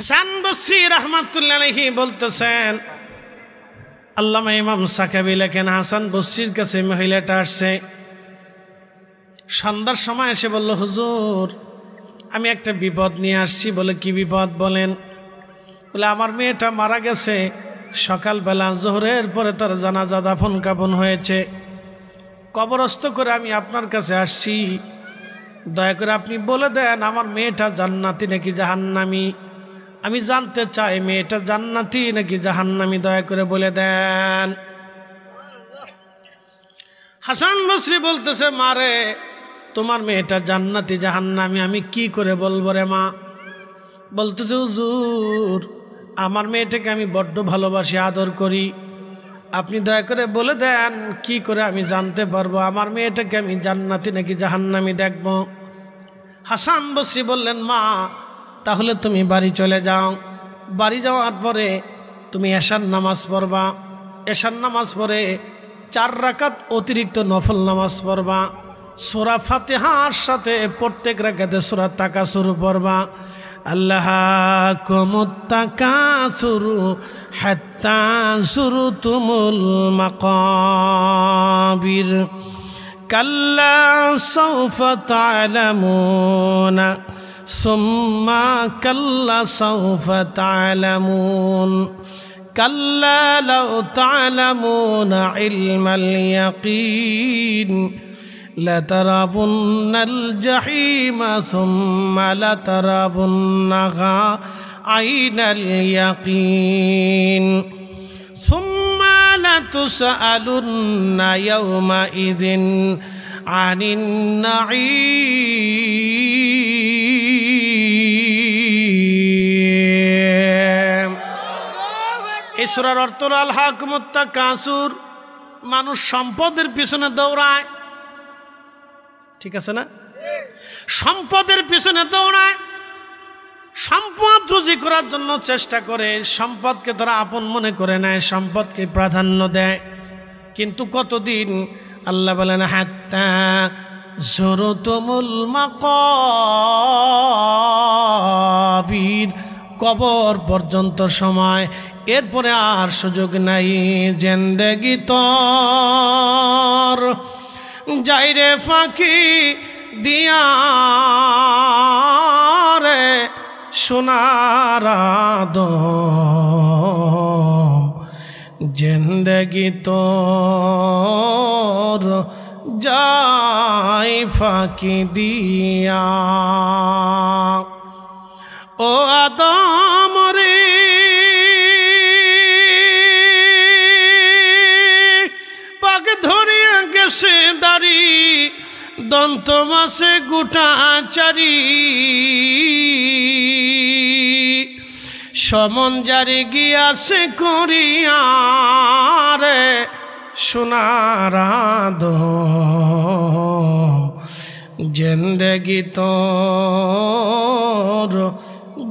হাসান বসরি রাহমাতুল্লাহ আলাইহি বলতেছেন, আল্লামা ইমাম সাকাবি লেখেন, হাসান বসরির কাছে মহিলাটা আসছে। সন্ধ্যার সময় এসে বলল, হুজুর আমি একটা বিপদ নিয়ে আসছি। বলে কি বিপদ বলেন? বলে আমার মেয়েটা মারা গেছে, সকালবেলা জোহরের পরে তার জানাজা দাফন কাফন হয়েছে, কবরস্থ করে আমি আপনার কাছে আসছি। দয়া করে আপনি বলে দেন আমার মেয়েটা জান্নাতি নাকি জাহান্নামী। আমি জানতে চাই মেয়েটা জান্নাতি নাকি জাহান্নামী, দয়া করে বলে দেন। হাসান বসরি বলতেছে, মারে তোমার মেয়েটা জান্নাতি জাহান্নামী আমি কি করে বলবো রে মা? বলতেছে, হুজুর আমার মেয়েটাকে আমি বড্ড ভালোবাসি, আদর করি, আপনি দয়া করে বলে দেন কি করে আমি জানতে পারবো আমার মেয়েটাকে আমি জান্নাতি নাকি জাহান্নামী দেখব। হাসান বসরি বললেন, মা তাহলে তুমি বাড়ি চলে যাও, বাড়ি যাওয়ার পরে তুমি এশার নামাজ পড়বা, এশার নামাজ পড়ে 4 রাকাত অতিরিক্ত নফল নামাজ পড়বা, সূরা ফাতিহার সাথে প্রত্যেক রাকাতে সূরা তাকাসুর পড়বা। আল্লাহাকুমুত তাকাসুরু হাত্তা যুরতুমুল মাকাবির কাল্লা সাওফা তা'লামুনা সুম্মা কাল্লা সাওফা তা'লামুন কাল্লা লাউ তা'লামুনা ইলমাল ইয়াকিন لترون الجحيم ثم لترونها عين اليقين ثم لتسألن يومئذ عن النعيم। এই সূরার অর্থ আল-হাকুমুত তাকাসুর, মানুষ সম্পদের পিছনে দৌড়ায়, ঠিক আছে না? সম্পদের পিছনে দৌড়ায়, সম্পদ রুজি করার জন্য চেষ্টা করে, সম্পদকে তারা আপন মনে করে নেয়, সম্পদকে প্রাধান্য দেয়। কিন্তু কতদিন? আল্লাহ বলেন, হাত্তা যুরতুমুল মাকাবির, কবর পর্যন্ত সময়, এরপরে আর সুযোগ নাই। জিন্দেগি তোর যাইরে ফাঁকি দিয়া রে সোনার আদম, জিন্দেগি তোর যাই ফাঁকি দিয়া। ও আদম রে পাক ধরিয়া গেছে দাড়ি, দন্ত মাসে গোটা চারি, সমন জারি গিয়াছে করিয়া রে সোনার আদম, জিন্দেগি তোর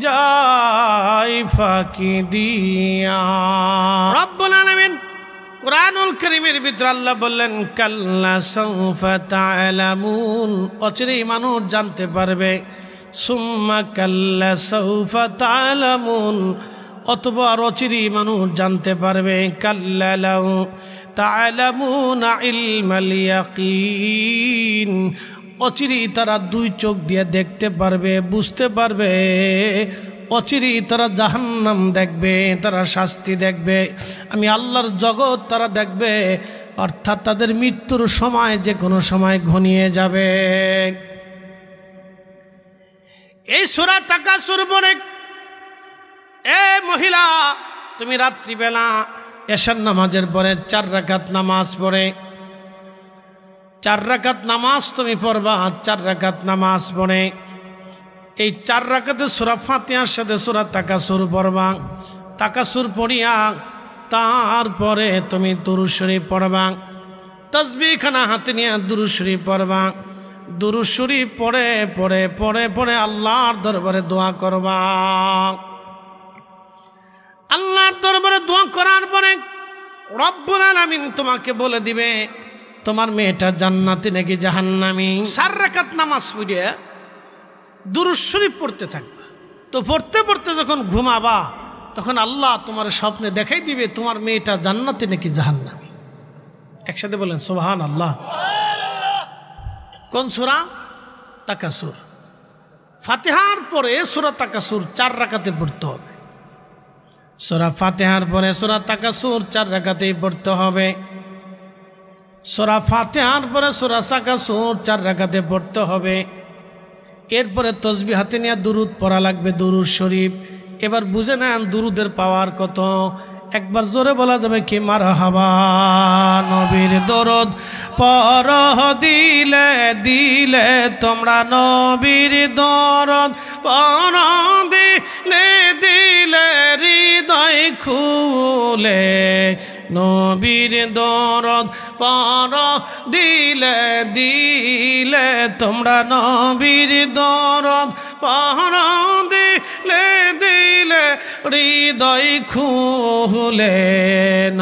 যাই ফাঁকি দিয়া। রব্বুল আলামিন কুরআনুল কারীমের ভিতরে আল্লাহ বললেন, কাল্লা সাওফা তা'লামুন, অচিরেই মানুষ জানতে পারবে। সুম্মা কাল্লা সাওফা তা'লামুন, অথবা অচিরেই মানুষ জানতে পারবে। কাল্লা লাউ তা'লামুনা ইলমাল ইয়াকিন, অচিরেই তারা 2 চোখ দিয়ে দেখতে পারবে, বুঝতে পারবে। অচিরেই তারা জাহান্নাম দেখবে, তারা শাস্তি দেখবে, আমি আল্লাহর জগৎ তারা দেখবে। অর্থাৎ তাদের মৃত্যুর সময় যে কোনো সময় ঘনিয়ে যাবে। এই সূরা তাকাসুর পড়ে, এ মহিলা তুমি রাত্রিবেলা এশার নামাজের পরে 4 রাকাত নামাজ পড়ে, 4 রাকাত নামাজ তুমি পড়বা। 4 রাকাত নামাজ পড়ে এই 4 রাকাতে সূরা ফাতিহার সাথে সূরা তাকাসুর পড়বা। তাকাসুর পড়িয়া তারপরে তুমি দুরূদ শরীফ পড়বা, তাসবিহ খানা হাতে নিয়ে দুরূদ শরীফ পড়বা। দুরূদ শরীফ পড়ে পড়ে পড়ে পড়ে আল্লাহর দরবারে দোয়া করবা। আল্লাহর দরবারে দোয়া করার পরে রব্বুল আলামিন তোমাকে বলে দিবে তোমার মেয়েটা জান্নাতি নাকি জাহান্নামী। 4 রাকাত নামাজ পড়ে দুরূদ শরীফ পড়তে থাকবা, তো পড়তে পড়তে যখন ঘুমাবা তখন আল্লাহ তোমার স্বপ্নে দেখাই দিবে তোমার মেয়েটা জান্নাতে নাকি জাহান্নামে। একসাথে বলেন সুবহানাল্লাহ। কোন সূরা? তাকাসুর। ফাতিহার পরে সূরা তাকাসুর 4 রাকাতে পড়তে হবে। সূরা ফাতিহার পরে সূরা তাকাসুর 4 রাকাতেই পড়তে হবে। সূরা ফাতিহার পরে সূরা তাকাসুর 4 রাকাতে পড়তে হবে। এরপরে তসবিহ হাতে নিয়ে দুরুদ পড়া লাগবে, দুরুদ শরীফ। এবার বুঝে নেন দুরুদের পাওয়ার কত। একবার জোরে বলা যাবে কি মারহাবা। নবীর দরদ পর দিলে দিলে তোমরা, নবীর দরদ পর দিলে দিলে হৃদয় খুলে, নবীর দরদ পর দিলে দিলে তোমরা, নবীর দরদ পর দিলে দিলে হৃদয় খুলে,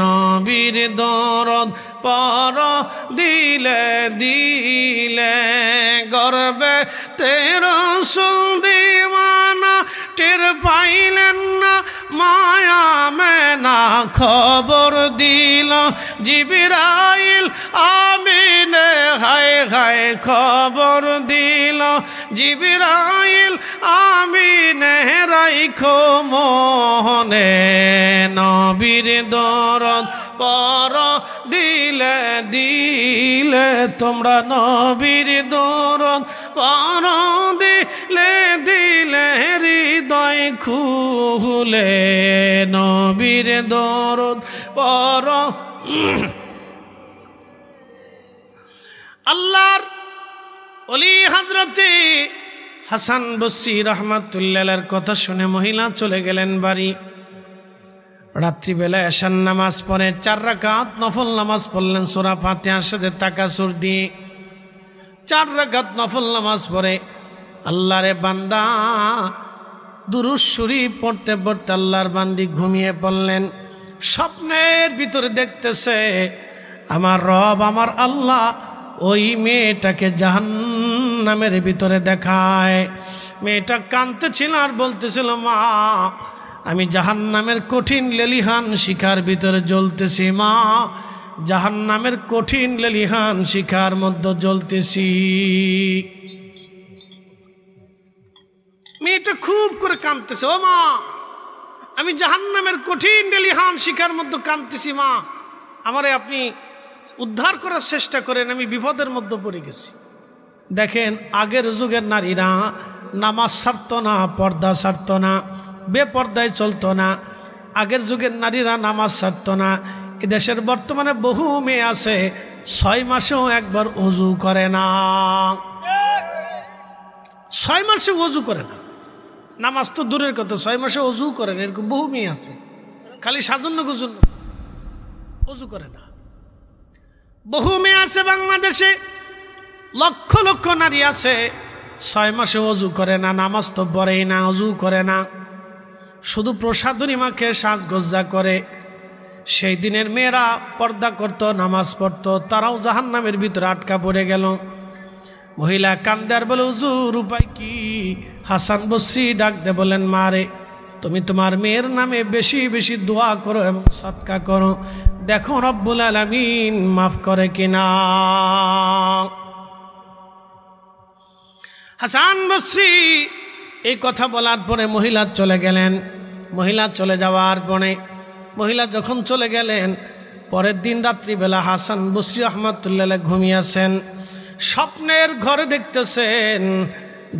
নবীর দরদ পর দিলে দিলে। গর্বে রাসূল দিওয়ানা টের পাইলেন না, মায়া মেনা খবর দিল জিবরাইল আমিনে, হায় হায় খবর দিল জিবরাইল আমিনে, রাইখো মনে, নবীর দরদ পর দিলে দিলে তোমরা, নবীর দরদ পর দিলে দিলে হৃদয় খুলে, নবীর দরদ পর। আল্লাহর ওলি হযরতে হাসান বসরি রাহমাতুল্লাহ আলাইহির কথা শুনে মহিলা চলে গেলেন বাড়ি। রাত্রিবেলা এশার নামাজ পড়ে 4 রাকাত নফল নামাজ পড়লেন সূরা ফাতিহার সাথে তাকাসুর দিয়ে। 4 রাকাত নফল নামাজ পড়ে আল্লাহরে বান্দা দুরূদ শরীফ পড়তে পড়তে আল্লাহর বান্দি ঘুমিয়ে পড়লেন। স্বপ্নের ভিতরে দেখতেছে আমার রব, আমার আল্লাহ ওই মেয়েটাকে জাহান্নামের ভিতরে দেখায়। মেয়েটা কাঁদতেছিল আর বলতেছিল, মা আমি জাহান্নামের কঠিন লেলিহান শিখার ভিতরে জ্বলতেছি, মা জাহান্নামের কঠিন লেলিহান শিখার মধ্যে জ্বলতেছি। মেয়েটা খুব করে কাঁদতেছে, ও মা আমি জাহান্নামের কঠিন লেলিহান শিখার মধ্যে কাঁদতেছি, মা আমারে আপনি উদ্ধার করার চেষ্টা করেন, আমি বিপদের মধ্যে পড়ে গেছি। দেখেন আগের যুগের নারীরা নামাজ ছাড়তো না, পর্দা ছাড়তো না, বেপর্দায় চলতো না। আগের যুগের নারীরা নামাজ ছাড়তো না। এদেশের বর্তমানে বহু মেয়ে আছে 6 মাসেও একবার ওযু করে না, 6 মাসে ওযু করে না। নামাজ তো দূরের কথা, 6 মাসে ওযু করে না, এরকম বহু মেয়ে আছে। খালি সাজন্য গুজন্য, ওযু করে না। বহু মেয়ে আছে বাংলাদেশে, লক্ষ লক্ষ নারী আছে 6 মাসে ওযু করে না, নামাজ তো পড়েই না, ওযু করে না, শুধু প্রসাদনী মাকে সাজগজ্জা করে। সেই দিনের মেয়েরা পর্দা করত, নামাজ পড়তো, তারাও জাহান্নামের ভিতরে আটকা পড়ে গেল। মহিলা কান্দে আর বলে, হুজুর উপায় কি? হাসান বসরি ডাক দে বলেন, মা রে তুমি তোমার মেয়ের নামে বেশি বেশি দোয়া করো এবং সদকা করো, দেখো রব্বুল আলামিন মাফ করে কিনা। হাসান বসরি এই কথা বলার পরে মহিলা চলে গেলেন। মহিলা চলে যাওয়ার পরে মহিলা যখন চলে গেলেন, পরের দিন রাত্রিবেলা হাসান বসরি রহমাতুল্লাহ ঘুমিয়েছেন। স্বপ্নের ঘরে দেখতেছেন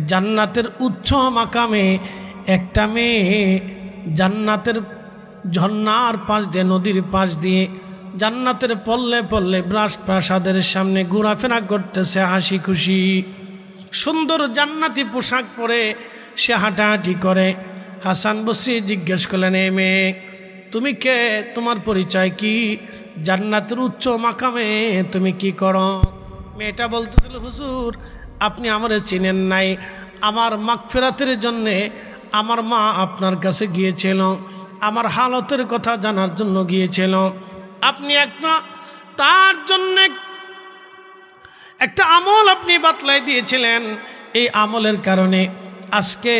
জান্নাতের উচ্চ মাকামে একটা মেয়ে জান্নাতের ঝর্ণার পাশ দিয়ে, নদীর পাশ দিয়ে জান্নাতের পল্লে পল্লে প্রাসাদের সামনে ঘোরাফেরা করতেছে হাসি খুশি। সুন্দর জান্নাতি পোশাক পরে সে হাঁটাহাঁটি করে। হাসান বসরি জিজ্ঞেস করলেন, এ মেয়ে তুমি কে? তোমার পরিচয় কি? জান্নাতের উচ্চ মাকামে তুমি কি করো? মেয়েটা বলতেছিল, হুজুর আপনি আমারে চিনেন নাই, আমার মাগফিরাতের জন্যে আমার মা আপনার কাছে গিয়েছিল, আমার হালতের কথা জানার জন্য গিয়েছিল। আপনি একটা তার জন্যে একটা আমল আপনি বাতলাই দিয়েছিলেন। এই আমলের কারণে আজকে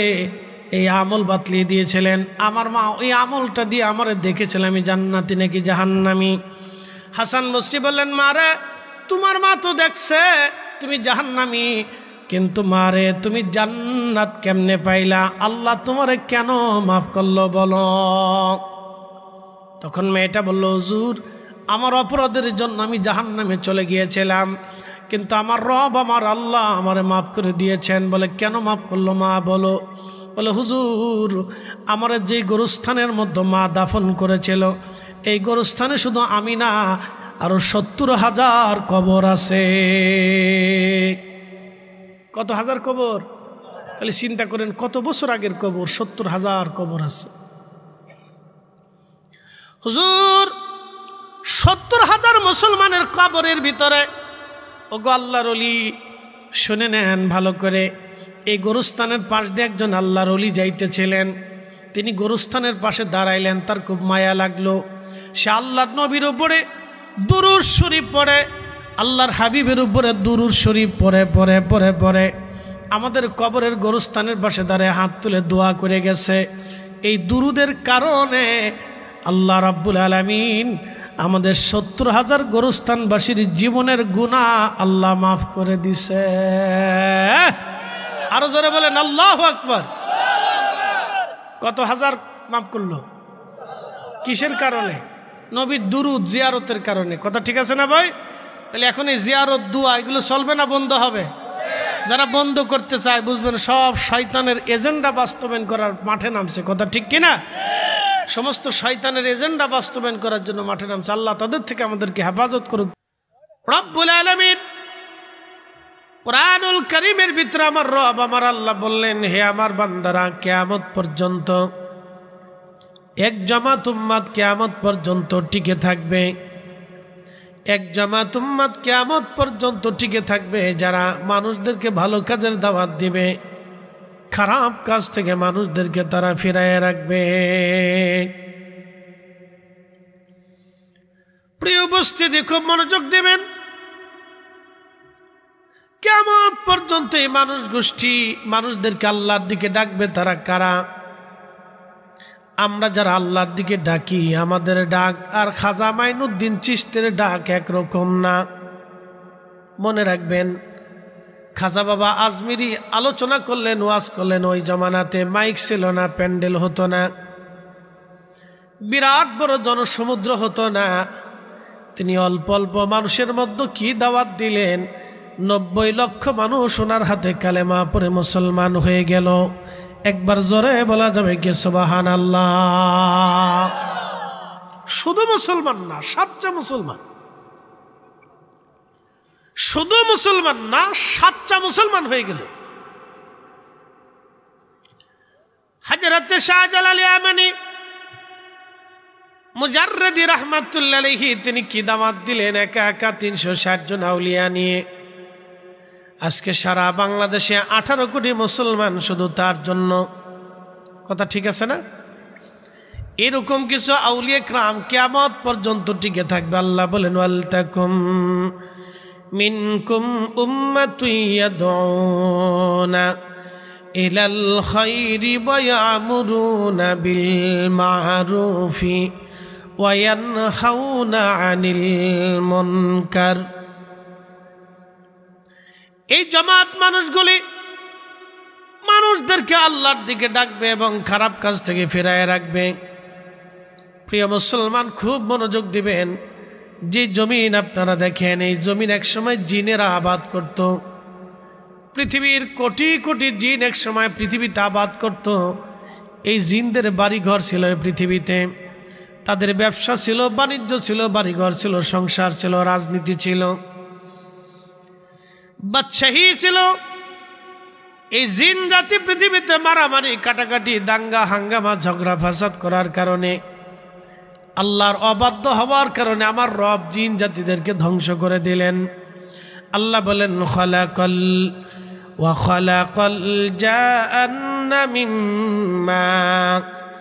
এই আমল বাতলিয়ে দিয়েছিলেন। আমার মা ওই আমলটা দিয়ে আমারে দেখেছিলেন আমি জান্নাতি নাকি জাহান্নামি। হাসান বসরি বললেন, মা রে তোমার মা তো দেখছে তুমি জাহান্নামি, কিন্তু মা রে তুমি জান্নাত কেমনে পাইলা? আল্লাহ তোমারে কেন মাফ করলো বলো? তখন মেয়েটা বলল, হুজুর আমার অপরাধের জন্য আমি জাহান্নামে চলে গিয়েছিলাম, কিন্তু আমার রব আমার আল্লাহ আমারে মাফ করে দিয়েছেন। বলে কেন মাফ করলো মা বলো? বলে হুজুর আমার যে গোরস্থানের মধ্যে মা দাফন করেছিল এই গোরস্থানে শুধু আমি না আরো 70,000 কবর আছে। কত হাজার কবর? তাহলে চিন্তা করেন কত বছর আগের কবর, 70,000 কবর আছে। হুজুর 70,000 মুসলমানের কবরের ভিতরে ওগো আল্লাহর ওলি শুনে নেন ভালো করে, এই গোরস্থানের পাশ দিয়ে একজন আল্লাহর ওলি যাইতেছিলেন। তিনি গোরস্থানের পাশে দাঁড়াইলেন, তার খুব মায়া লাগলো। সে আল্লাহর নবীর উপরে দুরূদ শরীফ পড়ে, আল্লাহর হাবিবের উপরে দুরূদ শরীফ পড়ে পড়ে পড়ে পড়ে আমাদের কবরের গোরস্থানের পাশে দাঁড়িয়ে হাত তুলে দোয়া করে গেছে। এই দুরূদের কারণে আল্লাহ রাব্বুল আলামিন আমাদের 70,000 গোরস্থানবাসীর জীবনের গুনাহ আল্লাহ মাফ করে দিছে। আরো জোরে বলেন আল্লাহু আকবার। কত হাজার মাফ করলো? কিসের কারণে? নবীর দুরূদ জিয়ারতের কারণে। কথা ঠিক আছে না ভাই? তাহলে এখন এই জিয়ারত দোয়া এগুলো চলবে না বন্ধ হবে? যারা বন্ধ করতে চায় বুঝবেন সব শয়তানের এজেন্ডা বাস্তবায়ন করার মাঠে নামছে। কথা ঠিক কিনা? সমস্ত শয়তানের এজেন্ডা বাস্তবায়ন করার জন্য মাঠে নামছে। আল্লাহ তাদের থেকে আমাদেরকে হেফাজত করুক। রব্বুল আলামিন কুরআনুল কারীমের ভিতরে আমার রব আমার আল্লাহ বললেন, হে আমার বান্দারা কিয়ামত পর্যন্ত এক জামাত উম্মত কিয়ামত পর্যন্ত টিকে থাকবে। এক জামাত উম্মত কিয়ামত পর্যন্ত টিকে থাকবে যারা মানুষদেরকে ভালো কাজের দাওয়াত দিবে, খারাপ কাজ থেকে মানুষদেরকে তারা ফিরায় রাখবে। প্রিয় উপস্থিতি খুব মনোযোগ দেবেন। কিয়ামত পর্যন্ত এই মানুষ গোষ্ঠী মানুষদেরকে আল্লাহর দিকে ডাকবে। তারা কারা? আমরা যারা আল্লাহর দিকে ডাকি আমাদের ডাক আর খাজা মাইনুদ্দিন চিশতির ডাক একরকম না। মনে রাখবেন, খাজা বাবা আজমিরি আলোচনা করলেন, ওয়াজ করলেন, ওই জমানাতে মাইক ছিল না, প্যান্ডেল হতো না, বিরাট বড় জনসমুদ্র হতো না। তিনি অল্প অল্প মানুষের মধ্যে কি দাওয়াত দিলেন, 90 লক্ষ মানুষ ওনার হাতে কালেমা পড়ে মুসলমান হয়ে গেল। একবার জোরে বলা যাবে কি সুবহানাল্লাহ? শুধু মুসলমান না, সাচ্চা মুসলমান। শুধু মুসলমান না, সাচ্চা মুসলমান হয়ে গেল। হযরত শাহজালাল ইয়ামানি মুজাররিদি রাহমাতুল্লাহ আলাইহি তিনি কি দাওয়াত দিলেন একা একা 360 জন আউলিয়া নিয়ে। আজকে সারা বাংলাদেশে 18 কোটি মুসলমান শুধু তার জন্য। কথা ঠিক আছে না? এরকম কিছু আউলিয়া کرام কিয়ামত পর্যন্ত টিকে থাকবে। আল্লাহ বলেন, ওয়ালতাকুম মিনকুম উম্মাতুন ইয়াদউনা ইলাল খায়রি ওয়া ইয়ামুরুনা বিল মা'রুফি ওয়া ইয়ানহাউনা আনিল মুনকার। এই জামাত মানুষগুলি মানুষদেরকে আল্লাহর দিকে ডাকবে এবং খারাপ কাজ থেকে ফিরায় রাখবে। প্রিয় মুসলমান খুব মনোযোগ দিবেন। যে জমিন আপনারা দেখেন এই জমিন একসময় জিনেরা আবাদ করত। পৃথিবীর কোটি কোটি জিন একসময় পৃথিবীতে আবাদ করত। এই জিনদের বাড়িঘর ছিল পৃথিবীতে, তাদের ব্যবসা ছিল, বাণিজ্য ছিল, বাড়িঘর ছিল, সংসার ছিল, রাজনীতি ছিল, বাদশাহী ছিল। এই জিন জাতি পৃথিবীতে মারামারি, কাটাকাটি, দাঙ্গা হাঙ্গামা, ঝগড়া ফাসাদ করার কারণে, আল্লাহর অবাধ্য হওয়ার কারণে আমার রব জিন জাতিদেরকে ধ্বংস করে দিলেন। আল্লাহ বলেন, খালাকাল জান্না মিন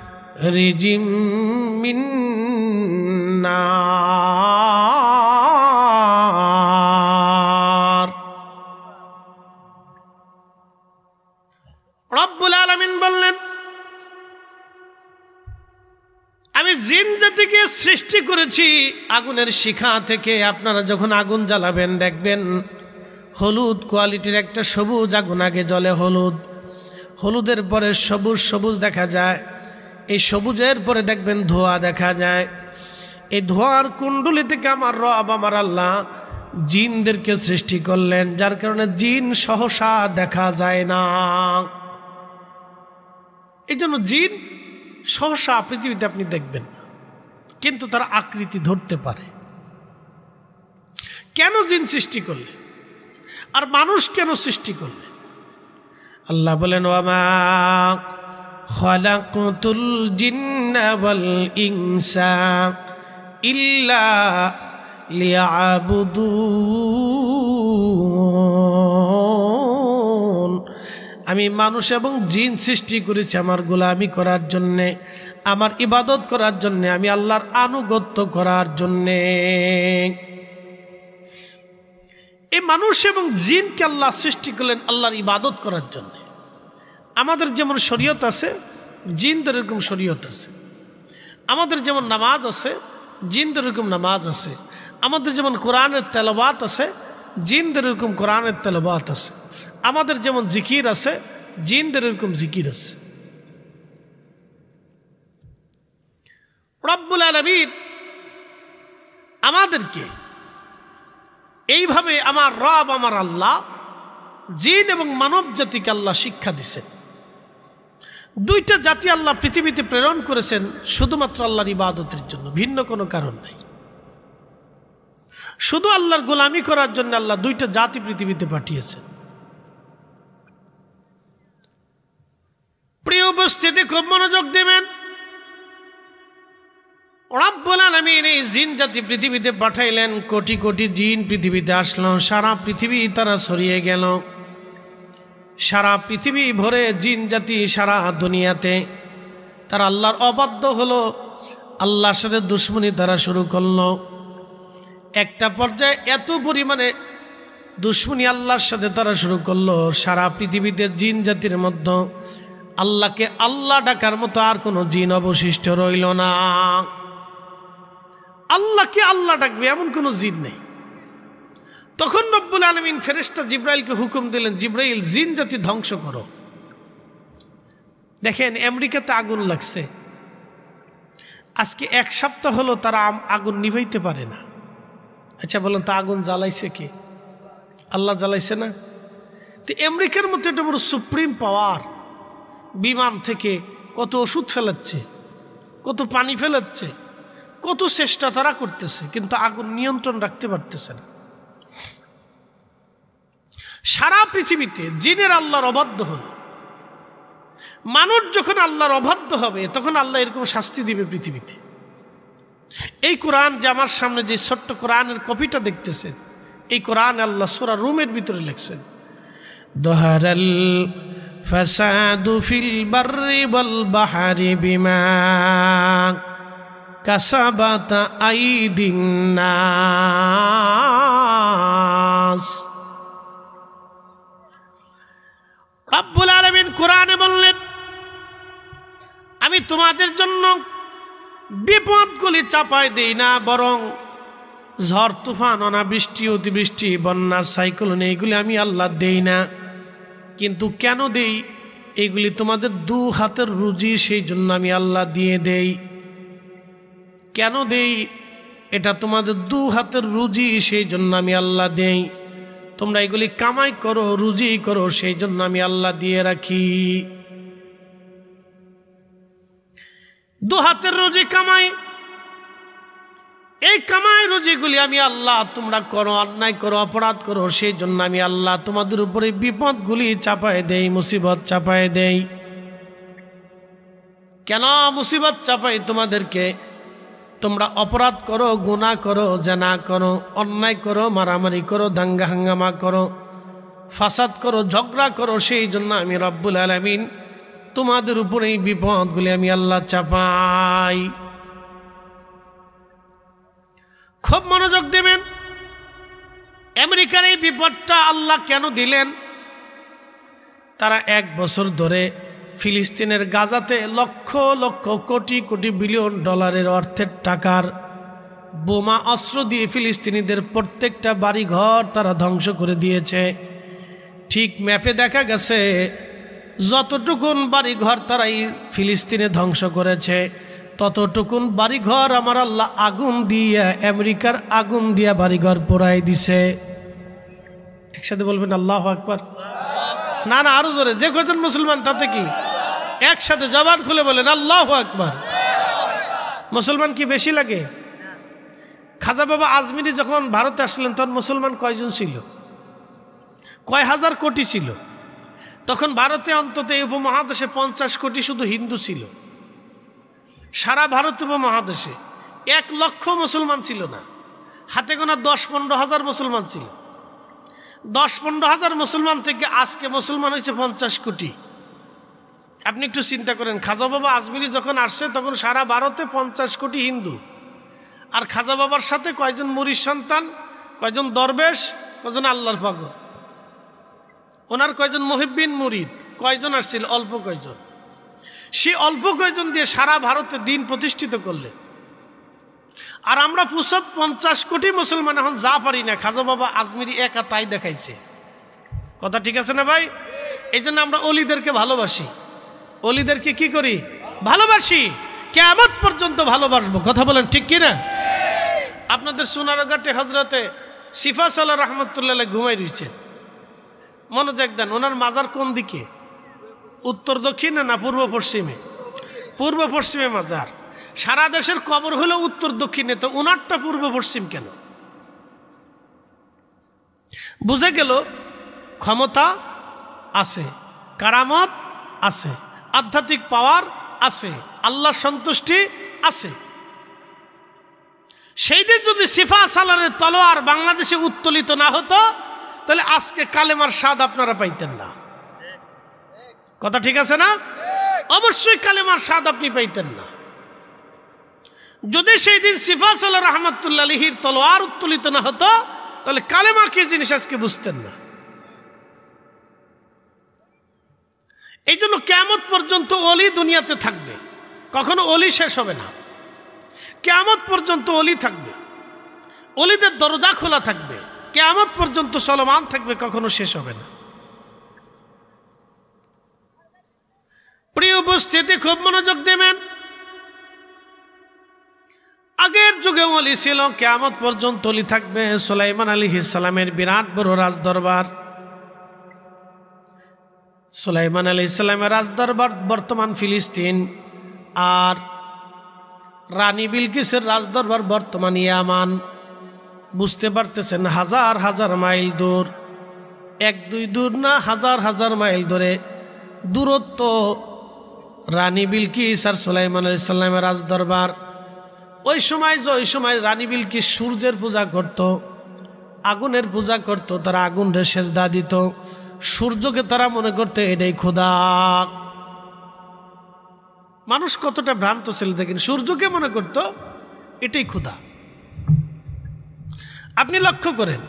মারিজিম মিন নার। রব্বুল আলামিন বললেন, আমি জিন জাতিকে সৃষ্টি করেছি আগুনের শিখা থেকে। আপনারা যখন আগুন জ্বালাবেন দেখবেন হলুদ কোয়ালিটির একটা সবুজ আগুন আগে জ্বলে, হলুদের পরে সবুজ সবুজ দেখা যায়, এই সবুজের পরে দেখবেন ধোঁয়া দেখা যায়। এই ধোঁয়ার কুণ্ডলী থেকে আমার রব আমার আল্লাহ জিনদেরকে সৃষ্টি করলেন, যার কারণে জিন সহসা দেখা যায় না। এই জন্য জিন সহসা পৃথিবীতে আপনি দেখবেন না, কিন্তু তার আকৃতি ধরতে পারে। কেন জিন সৃষ্টি করলেন আর মানুষ কেন সৃষ্টি করলেন? আল্লাহ বলেন, ওয়ামা খালাকুতুল জিন্না ওয়াল ইনসা ইল্লা লিয়াবুদুন। আমি মানুষ এবং জিন সৃষ্টি করেছি আমার গোলামি করার জন্যে, আমার ইবাদত করার জন্যে, আমি আল্লাহর আনুগত্য করার জন্যে। এই মানুষ এবং জিনকে আল্লাহ সৃষ্টি করলেন আল্লাহর ইবাদত করার জন্য। আমাদের যেমন শরীয়ত আছে, জিনদের এরকম শরীয়ত আছে। আমাদের যেমন নামাজ আছে, জিনদের এরকম নামাজ আছে। আমাদের যেমন কোরআনের তেলাওয়াত আছে, জিনদের এরকম কোরআনের তেলাওয়াত আছে। আমাদের যেমন জিকির আছে, জিনদের এরকম জিকির আছে। রব্বুল আলামিন আমাদেরকে এইভাবে আমার রব আমার আল্লাহ জিন এবং মানব জাতিকে আল্লাহ শিক্ষা দিচ্ছেন। দুইটা জাতি আল্লাহ পৃথিবীতে প্রেরণ করেছেন শুধুমাত্র আল্লাহর ইবাদতের জন্য, ভিন্ন কোনো কারণ নাই। শুধু আল্লাহর গোলামি করার জন্য আল্লাহ দুইটা জাতি পৃথিবীতে পাঠিয়েছেন। প্রিয় উপস্থিতি, খুব মনোযোগ দেবেন। রব্বুল আলামিন এই জিন জাতি পৃথিবীতে পাঠাইলেন, কোটি কোটি জিন পৃথিবীতে আসলো, সারা পৃথিবী তারা ছড়িয়ে গেল। সারা পৃথিবী ভরে জিন জাতি সারা দুনিয়াতে তারা আল্লাহর অবাধ্য হলো, আল্লাহর সাথে দুশ্মনী তারা শুরু করলো। একটা পর্যায়ে এত পরিমাণে দুশ্মনী আল্লাহর সাথে তারা শুরু করলো, সারা পৃথিবীতে জিন জাতির মধ্যে আল্লাহকে আল্লাহ ডাকার মতো আর কোনো জিন অবশিষ্ট রইল না। আল্লাহকে আল্লাহ ডাকবে এমন কোনো জিন নেই। তখন রব্বুল আলামিন ফেরেশতা জিব্রাইলকে হুকুম দিলেন, জিব্রাইল জিন জাতি ধ্বংস করো। দেখেন আমেরিকাতে আগুন লাগছে, আজকে 1 সপ্তাহ হলো তারা আগুন নিভাইতে পারে না। আচ্ছা বলেন তো আগুন জ্বালাইছে কে? আল্লাহ জ্বালাইছে না? তো আমেরিকার মতো একটা বড় সুপ্রিম পাওয়ার বিমান থেকে কত ওষুধ ফেলাচ্ছে, কত পানি ফেলাচ্ছে, কত চেষ্টা তারা করতেছে, কিন্তু আগুন নিয়ন্ত্রণ রাখতে পারতেছে না। সারা পৃথিবীতে জিনের আল্লাহর অবাধ্য হল। মানুষ যখন আল্লাহর অবাধ্য হবে তখন আল্লাহ এরকম শাস্তি দিবে পৃথিবীতে। এই কোরআন যে আমার সামনে যে ছোট্ট কোরআনের কপিটা দেখতেছেন, এই কোরআন আল্লাহ সূরা রুমের ভিতরে লিখছেন, দহারাল ফাসাদু ফিল বাররি ওয়াল বাহরি বিমা কাসাবাত আইদিন নাস। রব্বুল আলামিন কোরআনে বললেন, আমি তোমাদের জন্য বিপদগুলি চাপায় দেই না, বরং ঝড় তুফান অনাবৃষ্টি অতিবৃষ্টি বন্যা সাইক্লোন এইগুলি আমি আল্লাহ দেই না। কিন্তু কেন দেই? এইগুলি তোমাদের 2 হাতের রুজি, সেই জন্য আমি আল্লাহ দিয়ে দেই। কেন দেই? এটা তোমাদের 2 হাতের রুজি, সেই জন্য আমি আল্লাহ দেই। তোমরা এগুলি কামাই করো, রুজি করো, সেই জন্য আমি আল্লাহ দিয়ে রাখি। 2 হাতের রুজি কামাই, এই কামাই রুজিগুলি আমি আল্লাহ, তোমরা করো, অন্যায় করো, অপরাধ করো, সেই জন্য আমি আল্লাহ তোমাদের উপরে বিপদগুলি চাপায় দেই, মুসিবত চাপায় দেই। কেন মুসিবত চাপাই তোমাদেরকে? তোমরা অপরাধ করো, গুনাহ করো, জানা করো, অন্যায় করো, মারামারি করো, দাঙ্গা হাঙ্গামা করো, ফাসাদ করো, ঝগড়া করো, সেই জন্য আমি রব্বুল আলামিন তোমাদের উপরে এই বিপদগুলি আমি আল্লাহ চাপাই। খুব মনোযোগ দেবেন। আমেরিকার এই বিপদটা আল্লাহ কেন দিলেন? তারা 1 বছর ধরে ফিলিস্তিনের গাজাতে লক্ষ লক্ষ কোটি কোটি বিলিয়ন ডলারের অর্থের টাকার বোমা অস্ত্র দিয়ে ফিলিস্তিনিদের প্রত্যেকটা বাড়ি ঘর তারা ধ্বংস করে দিয়েছে। ঠিক ম্যাপে দেখা গেছে যতটুকুন বাড়ি ঘর তারাই ফিলিস্তিনে ধ্বংস করেছে ততটুকুন বাড়িঘর আমার আল্লাহ আগুন দিয়া, আমেরিকার আগুন দিয়া বাড়িঘর পোড়াই দিছে। একসাথে বলবেন আল্লাহু আকবার। না না, আরো জোরে, যে কজন মুসলমান তাতে কি একসাথে জবান খুলে বলেন আল্লাহু আকবার। মুসলমান কি বেশি লাগে? খাজা বাবা আজমিরি যখন ভারতে আসলেন তখন মুসলমান কয়জন ছিল? কয় হাজার কোটি ছিল। তখন ভারতে অন্তত এই উপমহাদেশে 50 কোটি শুধু হিন্দু ছিল। সারা ভারত উপমহাদেশে 1 লক্ষ মুসলমান ছিল না, হাতে গোনা 10-15 হাজার মুসলমান ছিল। 10-15 হাজার মুসলমান থেকে আজকে মুসলমান হয়েছে 50 কোটি। আপনি একটু চিন্তা করেন, খাজা বাবা আজমিরি যখন আসছে তখন সারা ভারতে 50 কোটি হিন্দু, আর খাজা বাবার সাথে কয়জন মুরিদ সন্তান, কয়জন দরবেশ, কয়জন আল্লাহর পাগল, ওনার কয়জন মুহিব্বিন মুরিদ, কয়জন আসছিল? অল্প কয়জন। সে অল্প কয়জন দিয়ে সারা ভারতে দিন প্রতিষ্ঠিত করলেন। আর আমরা 50 কোটি মুসলমান এখন যা পারি না, খাজা বাবা আজমিরি একা তাই দেখাইছে। কথা ঠিক আছে না ভাই? এই জন্য আমরা অলিদেরকে ভালোবাসি। অলিদেরকে কি করি? ভালোবাসি, কিয়ামত পর্যন্ত ভালোবাসবো। কথা বলেন ঠিক কিনা? আপনাদের সোনারঘাটে হজরতে সিফা সাল্লাহ রহমতুল্লাহ ঘুমাই রয়েছেন, মনোযোগ দেন। ওনার মাজার কোন দিকে? উত্তর দক্ষিণে না পূর্ব পশ্চিমে? পূর্ব পশ্চিমে মাজার। সারা দেশের কবর হলো উত্তর দক্ষিণে, তো ওনারটা পূর্ব পশ্চিম কেন? বুঝে গেল ক্ষমতা আছে, কারামত আছে, আধ্যাত্মিক পাওয়ার আছে, আল্লাহ সন্তুষ্টি আছে। সেই দিন যদি সিফা সালারের তলোয়ার বাংলাদেশে উত্তোলিত না হতো তাহলে আজকে কালেমার স্বাদ আপনারা পাইতেন না। কথা ঠিক আছে না? অবশ্যই কালেমার স্বাদ আপনি পাইতেন না। যদি সেই দিন সিফা সালার রহমতুল্লাহ আলাইহির তলোয়ার উত্তোলিত না হতো তাহলে কালেমা কি জিনিস আজকে বুঝতেন না। এই জন্য কিয়ামত পর্যন্ত ওলি দুনিয়াতে থাকবে, কখনো ওলি শেষ হবে না। কিয়ামত পর্যন্ত ওলি থাকবে, ওলিদের দরজা খোলা থাকবে, কিয়ামত পর্যন্ত চলমান থাকবে, কখনো শেষ হবে না। প্রিয় উপস্থিতি, খুব মনোযোগ দেবেন। আগের যুগে ওলি ছিল, কিয়ামত পর্যন্ত ওলি থাকবে। সুলাইমান আলাইহিস সালামের বিরাট বড় রাজদরবার। সুলাইমান আলাইহিস সালামের রাজদরবার বর্তমান ফিলিস্তিন, আর রানী বিলকিসের রাজদরবার বর্তমান ইয়ামান। বুঝতে পারতেছেন, হাজার হাজার মাইল দূর, 1-2 দূর না, হাজার হাজার মাইল ধরে দূরত্ব রানী বিলকিস আর সুলাইমান আলাইহিস সালামের রাজদরবার। ওই সময় রানী বিলকিস সূর্যের পূজা করত, আগুনের পূজা করত, তারা আগুনরে সেজদা দিত। সূর্যকে তারা মনে করত এটাই খোদা। মানুষ কতটা ভ্রান্ত ছিল দেখেন, সূর্যকে মনে করত এটাই খোদা। আপনি লক্ষ্য করেন,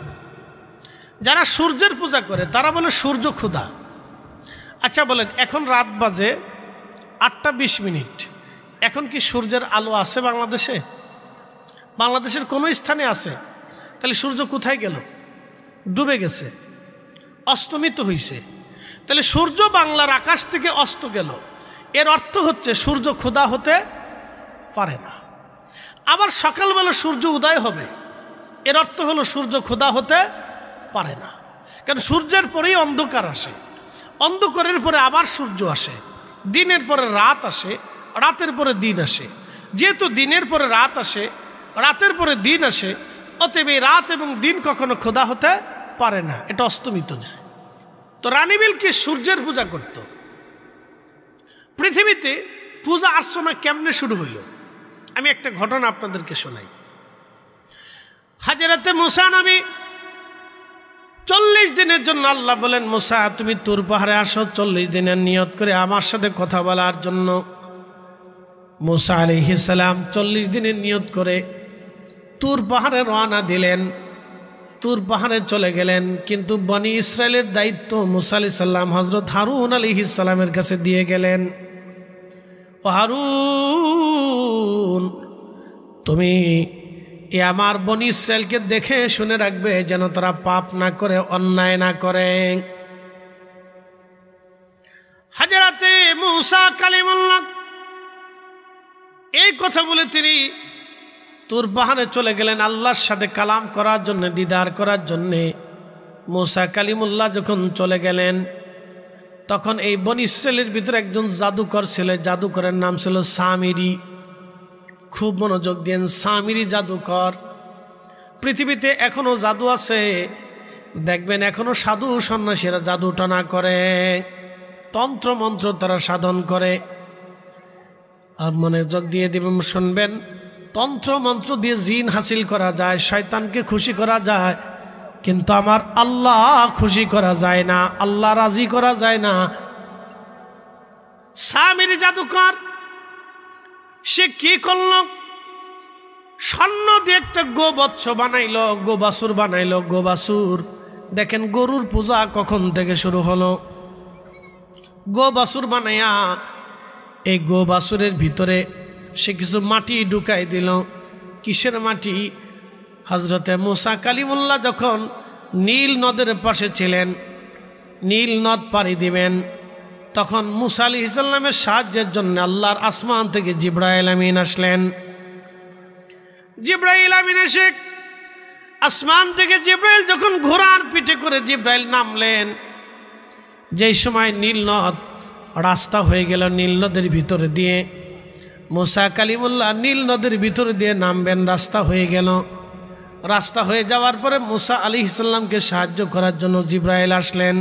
যারা সূর্যের পূজা করে তারা বলে সূর্য খোদা। আচ্ছা বলেন, এখন রাত বাজে 8:20, এখন কি সূর্যের আলো আছে বাংলাদেশে? বাংলাদেশের কোনো স্থানে আছে? তাহলে সূর্য কোথায় গেল? ডুবে গেছে, অস্তমিত হয়েছে। তাহলে সূর্য বাংলার আকাশ থেকে অস্ত গেল, এর অর্থ হচ্ছে সূর্য খোদা হতে পারে না। আবার সকালবেলা সূর্য উদয় হবে, এর অর্থ হলো সূর্য খোদা হতে পারে না। কারণ সূর্যের পরেই অন্ধকার আসে, অন্ধকারের পরে আবার সূর্য আসে, দিনের পরে রাত আসে, রাতের পরে দিন আসে। যেহেতু দিনের পরে রাত আসে, রাতের পরে দিন আসে, অতএব এই রাত এবং দিন কখনো খোদা হতে পারে না, এটা অস্তমিত যায়। তো রানী বিলকিস সূর্যের পূজা করত। পৃথিবীতে পূজা অর্চনা কেমনে শুরু হইল? আমি একটা ঘটনা আপনাদেরকে শোনাই। হাজরাতে মুসা নবী 40 দিনের জন্য আল্লাহ বলেন, মুসা তুমি তুর পাহাড়ে আসো 40 দিনের নিয়ত করে আমার সাথে কথা বলার জন্য। মুসা আলাইহিস সালাম 40 দিনের নিয়ত করে তুর পাহাড়ে রওনা দিলেন। তুর পাহাড়ে চলে গেলেন, কিন্তু বনি ইসরায়েলের দায়িত্ব মুসা আলাইহিস সালাম হযরত হারুন আলাইহিস সালামের কাছে দিয়ে গেলেন। ও হারুন, তুমি আমার বনি ইসরায়েলকে দেখে শুনে রাখবে যেন তারা পাপ না করে, অন্যায় না করে। হযরতে মুসা কালিমুল্লাহ এই কথা বলে তিনি তুর পাহাড়ে চলে গেলেন আল্লাহর সাথে কালাম করার জন্য, দিদার করার জন্যে। মুসা কালিমুল্লাহ যখন চলে গেলেন, তখন এই বনি ইসরায়েলের ভিতরে একজন জাদুকর ছিল, জাদুকরের নাম ছিল সামিরি। খুব মনোযোগ দেন, সামিরি জাদুকর। পৃথিবীতে এখনো জাদু আছে, দেখবেন এখনো সাধু সন্ন্যাসীরা জাদু টানা করে, তন্ত্র মন্ত্র তারা সাধন করে। আর মনোযোগ দিয়ে দেবেন, শুনবেন, তন্ত্র মন্ত্র দিয়ে জিন হাসিল করা যায়, শয়তানকে খুশি করা যায়, কিন্তু আমার আল্লাহ খুশি করা যায় না, আল্লাহ রাজি করা যায় না। সামিরি জাদুকর সে কি করল? স্বর্ণ দিয়ে একটা গোবৎস বানাইলো, গোবাসুর বানাইলো, গোবাসুর। দেখেন গরুর পূজা কখন থেকে শুরু হলো। গোবাসুর বানাইয়া এই গোবাসুরের ভিতরে সে কিছু মাটি ঢুকাই দিল। কিসের মাটি? হযরতে মুসা কালিমুল্লাহ যখন নীল নদের পাশে ছিলেন, নীল নদ পাড়ি দিবেন, তখন মুসা আলাইহিস সালামের সাহায্যের জন্য আল্লাহর আসমান থেকে জিবরাইল আমিন আসলেন। জিবরাইল আমিন এসে আসমান থেকে জিবরাইল যখন ঘোড়ার পিঠে করে জিবরাইল নামলেন, যেই সময় নীল নদ রাস্তা হয়ে গেল নীল নদের ভিতরে দিয়ে, মুসা কালিমুল্লাহ নীল নদের ভিতরে দিয়ে নামবেন, রাস্তা হয়ে গেল। রাস্তা হয়ে যাওয়ার পরে মুসা আলাইহিস সালামকে সাহায্য করার জন্য জিবরাইল আসলেন।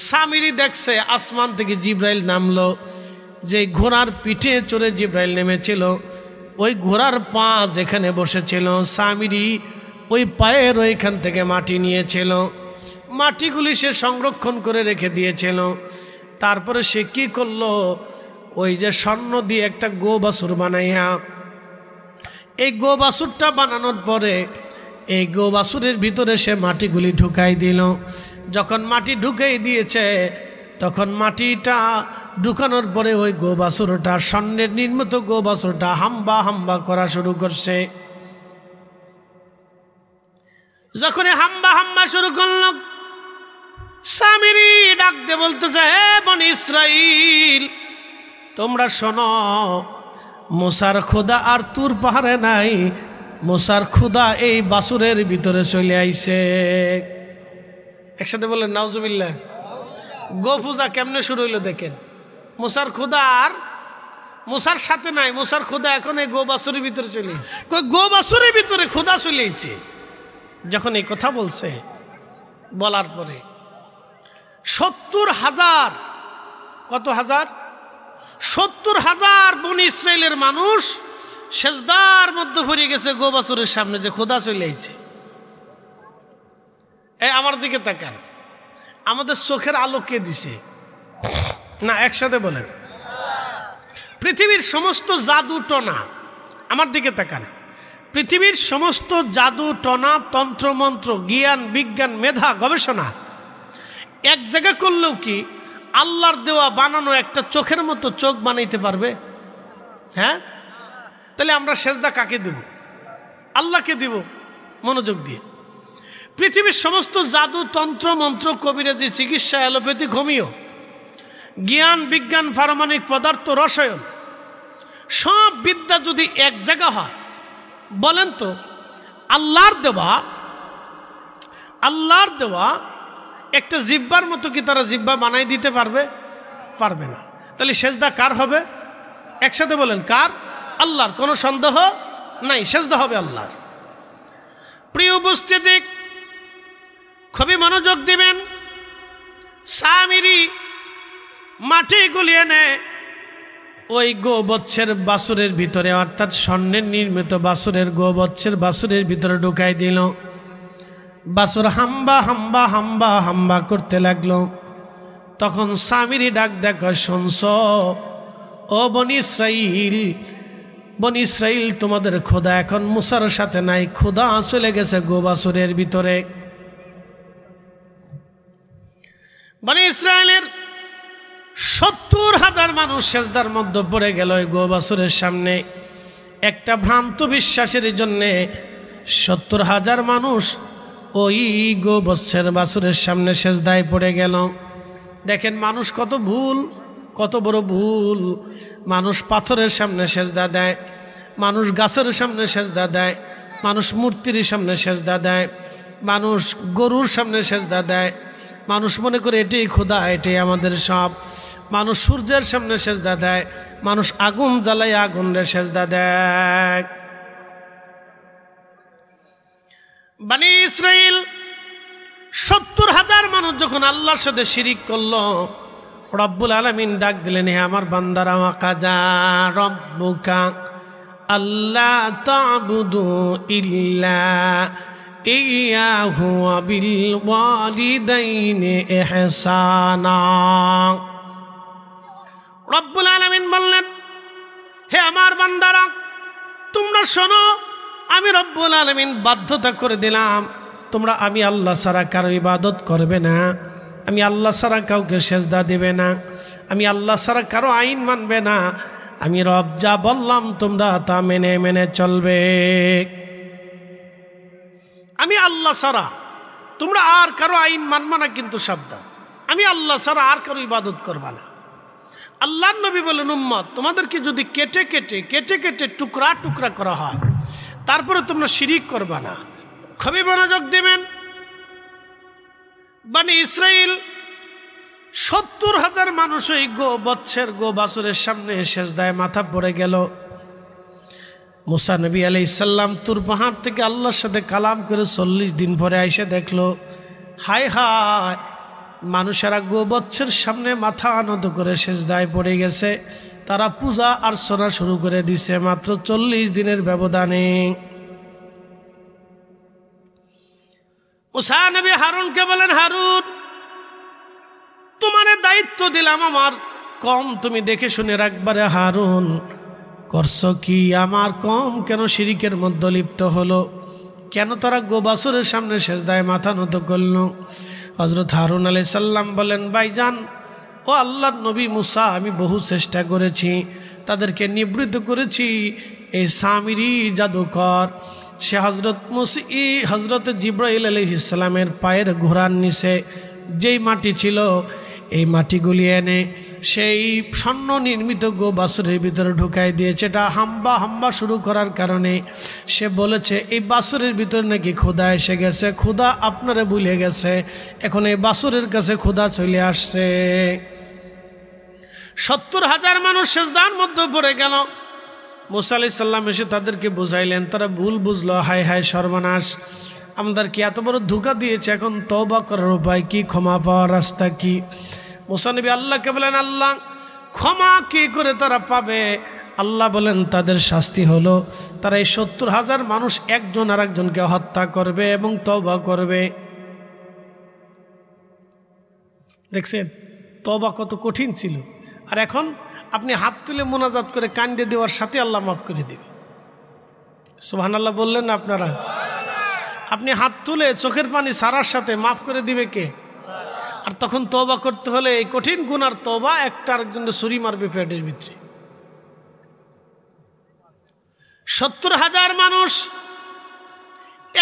সামিরি দেখছে আসমান থেকে জিবরাইল নামলো, যে ঘোড়ার পিঠে চড়ে জিবরাইল নেমেছিল, ওই ঘোড়ার পা যেখানে বসেছিল সামিরি ওই পায়ের ওইখান থেকে মাটি নিয়েছিল। মাটিগুলি সে সংরক্ষণ করে রেখে দিয়েছিল। তারপরে সে কি করলো? ওই যে স্বর্ণ দিয়ে একটা গোবাসুর বানাইয়া, এই গোবাসুরটা বানানোর পরে এই গোবাসুরের ভিতরে সে মাটিগুলি ঢুকাই দিল। যখন মাটি ঢুকাই দিয়েছে, তখন মাটিটা ঢুকানোর পরে ওই গোবাসুরটা, স্বর্ণের নির্মিত গোবাসুরটা হাম্বা হাম্বা করা শুরু করছে। যখন হাম্বা হাম্বা শুরু করল, সামিরি ডাক দিয়ে বলতেছে, হে বনি ইসরাইল, তোমরা শোনো, মুসার খোদা আর তুর পাহাড়ে নাই, মুসার খোদা এই বাসুরের ভিতরে চলে আইছে। একসাথে বলেন নাউজুবিল্লাহ। গো পূজা কেমনে শুরু হইলো দেখেন। মুসার খোদা আর মুসার সাথে নাই, মুসার খোদা এখন এই গো বাসুরের ভিতরে চলে, গো বাসুরের ভিতরে খোদা চলে আইছে। যখন এই কথা বলছে, বলার পরে 70,000, কত হাজার? 70,000 বনি ইসরায়েলের মানুষ সেজদার মধ্যে পড়ে গেছে গোবাসুরের সামনে, যে খোদা চলে আইছে। এই আমার দিকে তাকান, আমাদের চোখের আলো কে দিছে? না, একসাথে বলেন। পৃথিবীর সমস্ত জাদু টনা, আমার দিকে তাকান, পৃথিবীর সমস্ত জাদু টনা, তন্ত্রমন্ত্র, জ্ঞান বিজ্ঞান, মেধা গবেষণা এক জায়গা করলেও কি আল্লাহর দেওয়া বানানো একটা চোখের মতো চোখ বানাইতে পারবে? হ্যাঁ? তাহলে আমরা সেজদা কাকে দেব? আল্লাহকে দিব। মনোযোগ দিয়ে, পৃথিবীর সমস্ত জাদু তন্ত্র মন্ত্র, কবিরাজি, চিকিৎসা, অ্যালোপ্যাথিক, হোমিও, জ্ঞান বিজ্ঞান, পারমাণবিক পদার্থ, রসায়ন, সব বিদ্যা যদি এক জায়গা হয়, বলেন তো আল্লাহর দেওয়া একটা জিব্বার মতো কি তারা জিব্বা বানাই দিতে পারবে? পারবে না। তাহলে সেজদা কার হবে? একসাথে বলেন, কার? আল্লাহর। কোনো সন্দেহ নাই, সেজদা হবে আল্লাহর। প্রিয় উপস্থিতি, খুবই মনোযোগ দিবেন। সামিরি মাটি গুলিয়ে নেয় ওই গোবৎসের বাসুরের ভিতরে, অর্থাৎ স্বর্ণের নির্মিত বাসুরের, গোবৎসের বাসুরের ভিতরে ঢুকাই দিল। বাসুর হাম্বা হাম্বা হাম্বা হাম্বা করতে লাগলো। তখন সামিরি ডাক দেখ, শুনছ ও বনি ইসরাইল, বনি ইসরাইল তোমাদের খোদা এখন মুসার সাথে নাই, খোদা চলে গেছে গোবাছুরের ভিতরে। বনি ইসরাইলের 70,000 মানুষ সেজদার মধ্যে পড়ে গেল ওই গোবাছুরের সামনে। একটা ভ্রান্ত বিশ্বাসের জন্যে 70,000 মানুষ ওই বাছুরের সামনে সেজদায় পড়ে গেল। দেখেন মানুষ কত ভুল, কত বড় ভুল। মানুষ পাথরের সামনে সেজদা দেয়, মানুষ গাছের সামনে সেজদা দেয়, মানুষ মূর্তির সামনে সেজদা দেয়, মানুষ গরুর সামনে সেজদা দেয়, মানুষ মনে করে এটাই খোদা, এটাই আমাদের সব। মানুষ সূর্যের সামনে সেজদা দেয়, মানুষ আগুন জ্বালায় আগুনের সেজদা দেয়। বনি ইসরাইল 70,000 মানুষ যখন আল্লাহর সাথে শিরিক করলো, রব্বুল আলামিন ডাক দিলেন, হে আমার বান্দারা, ওয়াকাযা রব্বুকা আল্লা তা'বুদু ইল্লা ইয়াহু ওয়া বিল ওয়ালিদাইনি ইহসানা। রব্বুল আলামিন বললেন, হে আমার বান্দারা, তোমরা শোনো, আমি রব্বুল আলামিন বাধ্যতা করে দিলাম, তোমরা আমি আল্লাহ ছাড়া কারো ইবাদত করবে না, আমি আল্লাহ ছাড়া কাউকে সেজদা দেবে না, আমি আল্লাহ ছাড়া কারো আইন মানবে না, আমি রব যা বললাম তোমরা তা মেনে মেনে চলবে। আমি আল্লাহ ছাড়া তোমরা আর কারো আইন মানবা না, কিন্তু সাবধান, আমি আল্লাহ ছাড়া আর কারো ইবাদত করবা না। আল্লাহর নবী বলেন, উম্মত, তোমাদেরকে যদি কেটে কেটে কেটে কেটে টুকরা টুকরা করা হয়, তারপরে তোমরা শিরিক করবা না। খুবই মনোযোগ দিবেন। বনি ইসরাইল 70,000 মানুষ ওই বাছুরের সামনে সেজদায় মাথা পড়ে গেল। মুসা নবী আলাইহিস সালাম তুর পাহাড় থেকে আল্লাহর সাথে কালাম করে 40 দিন পরে এসে দেখলো, হায় হায়, মানুষেরা বাছুরের সামনে মাথা নত করে সেজদায় পড়ে গেছে। তারা পূজা অর্চনা শুরু করে দিছে মাত্র 40 দিনের ব্যবধানে। মুসা নবী হারুনকে বলেন, হারুন, তোমার দায়িত্ব দিলাম আমার কম, তুমি দেখে শুনে রাখবারে। হারুন, করছো কি? আমার কম কেন শিরিকের মধ্যে লিপ্ত হলো? কেন তারা বাছুরের সামনে সেজদায় মাথা নত করল? হযরত হারুন আলাইহিস সালাম বলেন, ভাইজান, ও আল্লাহর নবী মুসা, আমি বহু চেষ্টা করেছি, তাদেরকে নিবৃত্ত করেছি। এই সামিরি জাদুকর, সে হযরত জিবরাইল আলাইহিস সালামের পায়ের ঘোড়ার নিচে যেই মাটি ছিল, এই মাটিগুলি এনে সেই স্বর্ণ নির্মিত বাছুরের ভিতরে ঢুকাই দিয়েছে। এটা হাম্বা হাম্বা শুরু করার কারণে সে বলেছে, এই বাছুরের ভিতরে নাকি খোদা এসে গেছে, খোদা আপনারা ভুলে গেছে, এখন এই বাছুরের কাছে খোদা চলে আসছে। 70,000 মানুষ সেজদার মধ্যে পড়ে গেল। মুসা আলাইহিস সালাম এসে তাদেরকে বুঝাইলেন, তারা ভুল বুঝলো, হায় হায় সর্বনাশ, আমাদেরকে এত বড় ধোঁকা দিয়েছে, এখন তওবা করার উপায় কি, ক্ষমা পাওয়ার রাস্তা কি? মুসা নবী আল্লাহকে বলেন, আল্লাহ, ক্ষমা কি করে তারা পাবে? আল্লাহ বলেন, তাদের শাস্তি হলো তারা এই 70,000 মানুষ একজন আর একজনকে হত্যা করবে এবং তওবা করবে। দেখছেন তওবা কত কঠিন ছিল। আর এখন আপনি হাত তুলে মোনাজাত করে কান্দে দেওয়ার সাথে আল্লাহ মাফ করে দিবে। সুবহানাল্লাহ বললেন না আপনারা? আপনি হাত তুলে চোখের পানি সারার সাথে মাফ করে দিবে কে? আর তখন তওবা করতে হলে এই কঠিন গুনার তওবা, একটা আরেকজনকে ছুরি মারবে পেটের ভিতরে। 70,000 মানুষ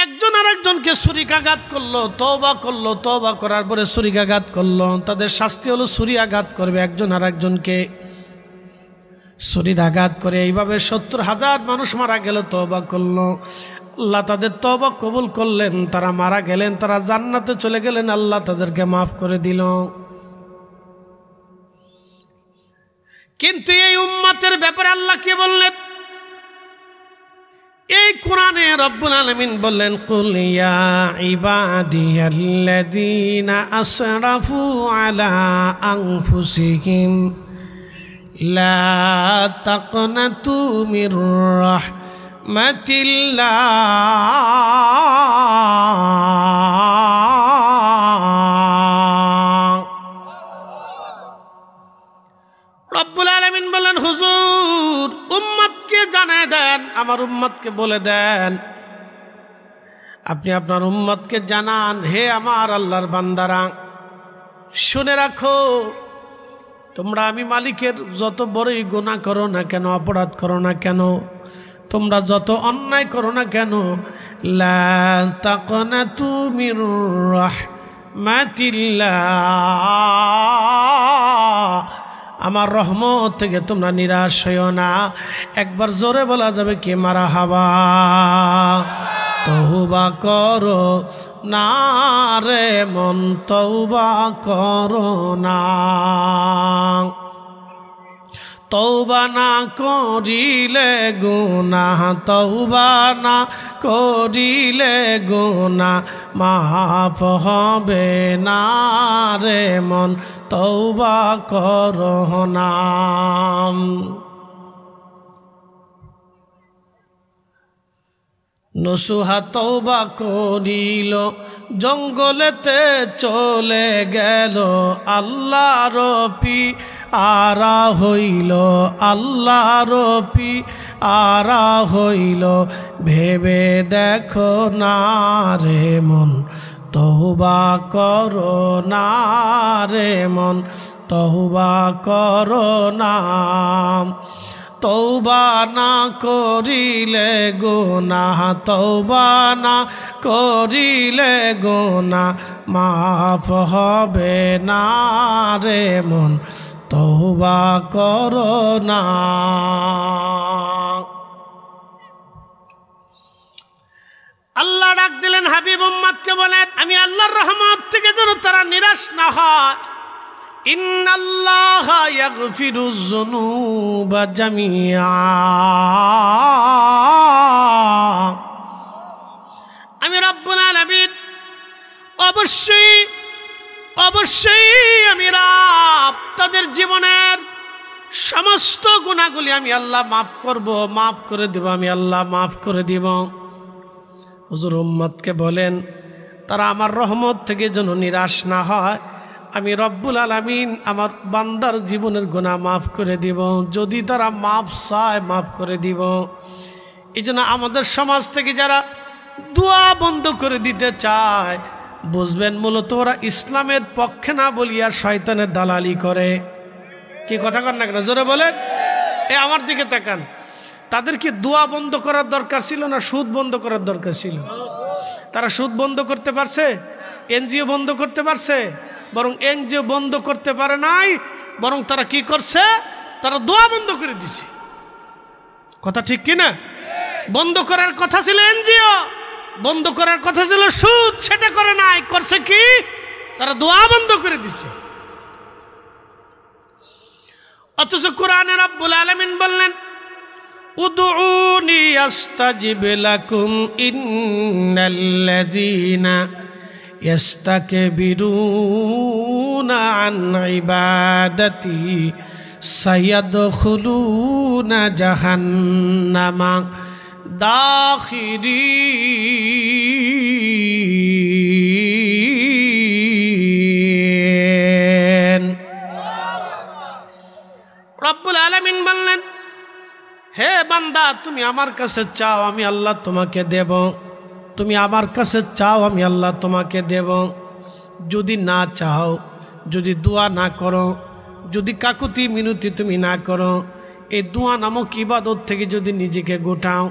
একজন আরেকজনকে ছুরিকাঘাত করলো, তওবা করলো, তওবা করার পরে ছুরিকাঘাত করলো। তাদের শাস্তি হলো ছুরি আঘাত করবে একজন আরেকজনকে, ছুরির আঘাত করে। এইভাবে 70,000 মানুষ মারা গেল, তওবা করলো। আল্লাহ তাদের তওবা কবুল করলেন, তারা মারা গেলেন, তারা জান্নাতে চলে গেলেন, আল্লাহ তাদেরকে মাফ করে দিল। কিন্তু এই উম্মতের ব্যাপারে আল্লাহ কি বললেন? এই কোরআনে রব্বুল আলামিন বললেন, কুল ইয়া ইবাদিয়াল্লাযীনা আসরাফু আলা আনফুসিহিম লা তাকনাতু মির রাহমাতিল্লাহ। রব্বুল আলামিন বলেন, হুজুর, উম্মতকে জানায় দেন, আমার উম্মতকে বলে দেন, আপনি আপনার উম্মতকে জানান, হে আমার আল্লাহর বান্দারা, শুনে রাখো, তোমরা আমি মালিকের যত বড়ই গুনাহ করো না কেন, অপরাধ করো না কেন, তোমরা যত অন্যায় করো না কেন, লা তাকনাতু মির রাহমাতিল্লাহ, আমার রহমত থেকে তোমরা নিরাশ হইও না। একবার জোরে বলা যাবে কি মারহাবা। তওবা করো না রে মন, তওবা করো না, তওবা না করিলে গুনাহ, তওবা না করিলে গুনাহ মাফ হবে না রে মন, তওবা করো না। নসুহা তওবা করিল, জঙ্গলেতে চলে গেল, আল্লাহর পিয়ারা হইল, আল্লাহর পিয়ারা হইল, ভেবে দেখো না রে মন, তওবা করো না রে মন, তওবা করো না। তওবা না করিলে গুনাহ, তওবা না করিলে গুনাহ মাফ হবে না রে মন, তওবা করো না। আল্লাহ ডাক দিলেন, হাবিব উম্মতকে বলেন, আমি আল্লাহর রহমত থেকে যেন তারা নিরাশ না হয়। ইন্নাল্লাহা ইয়াগফিরুয যুনুবা জামিআ, আমি রব্বুল আলামিন অবশ্যই অবশ্যই আমি রব তাদের জীবনের সমস্ত গুনাহগুলি আমি আল্লাহ মাফ করব, মাফ করে দেব, আমি আল্লাহ মাফ করে দিব। হুজুর উম্মতকে বলেন, তারা আমার রহমত থেকে যেন নিরাশ না হয়, আমি রব্বুল আলামিন আমার বান্দার জীবনের গুনাহ মাফ করে দিব, যদি তারা মাফ চায় মাফ করে দিব। এই জন্য আমাদের সমাজ থেকে যারা দোয়া বন্ধ করে দিতে চায়, বুঝবেন মূলত ওরা ইসলামের পক্ষে না বলিয়া শয়তানের দালালি করে। কি কথা কন না কেন, জোরে বলেন। আমার দিকে তাকান, তাদের কি দোয়া বন্ধ করার দরকার ছিল না সুদ বন্ধ করার দরকার ছিল? তারা সুদ বন্ধ করতে পারছে? এনজিও বন্ধ করতে পারছে? বরং এনজিও বন্ধ করতে পারে নাই, বরং তারা কি করছে, তারা দোয়া বন্ধ করে দিছে। কথা ঠিক কিনা? বন্ধ করার কথা ছিল এনজিও, বন্ধ করার কথা ছিল সুদ, সেটা করে নাই, করছে কি, তারা দোয়া বন্ধ করে দিছে। অথচ কোরআনে রব্বুল আলামিন বললেন, উদউনি আস্তাজিব লাকুম ইন্নাল্লাযীনা ইয়াস্তাকবিরুনা আন ইবাদাতি সায়াদখুলুনা জাহান্নামা দাখিরিন। রব্বুল আলামিন বললেন, হে বান্দা, তুমি আমার কাছে চাও, আমি আল্লাহ তোমাকে দেব। তুমি আমার কাছে চাও, আমি আল্লাহ তোমাকে দেব। যদি না চাও, যদি দোয়া না করো, যদি কাকুতি মিনতি তুমি না করো, এই দোয়া নামক ইবাদত থেকে যদি নিজেকে গোটাও,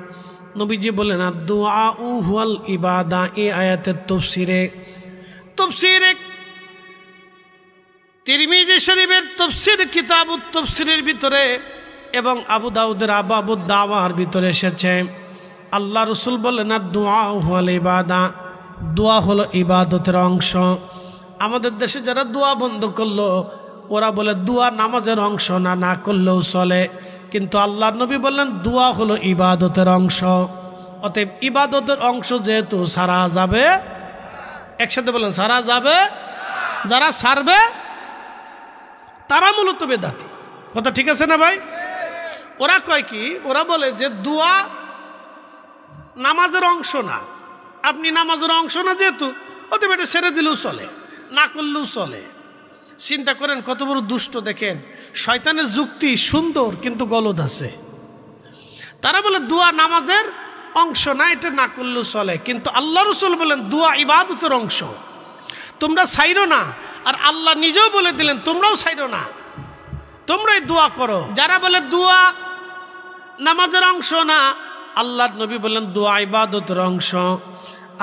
নবীজি বলেন না দোয়া হুয়াল ইবাদা। এই আয়াতের তফসিরে তিরমিজি শরীফের তফসির কিতাবুত তফসিরের ভিতরে এবং আবু দাউদের আবাবুদ দাওয়ার ভিতরে এসেছে, আল্লাহ রসুল বলেন না দোয়া হুয়াল ইবাদা, দোয়া হলো ইবাদতের অংশ। আমাদের দেশে যারা দোয়া বন্ধ করলো, ওরা বলে দোয়া নামাজের অংশ না, না করলেও চলে। কিন্তু আল্লাহর নবী বললেন দোয়া হলো ইবাদতের অংশ। অতএব ইবাদতের অংশ যেহেতু সারা যাবে, একসাথে বলেন সারা যাবে, যারা সারবে তারা মূলত বেদাতি। কথা ঠিক আছে না ভাই? ওরা কয় কি, ওরা বলে যে দোয়া নামাজের অংশ না, আপনি নামাজের অংশ না যেহেতু, অতএব এটা ছেড়ে দিলেও চলে, না করলেও চলে। চিন্তা করেন কত বড় দুষ্ট। দেখেন শয়তানের যুক্তি সুন্দর কিন্তু গলদ আছে। তারা বলে দোয়া নামাজের অংশ না, এটা না করলেও চলে, কিন্তু আল্লাহ রাসূল বলেন দোয়া ইবাদতের অংশ, তোমরা ছাইরো না। আর আল্লাহ নিজেও বলে দিলেন তোমরাও ছাইরো না, তোমরাই দোয়া করো। যারা বলে দোয়া নামাজের অংশ না, আল্লাহর নবী বলেন দোয়া ইবাদতের অংশ।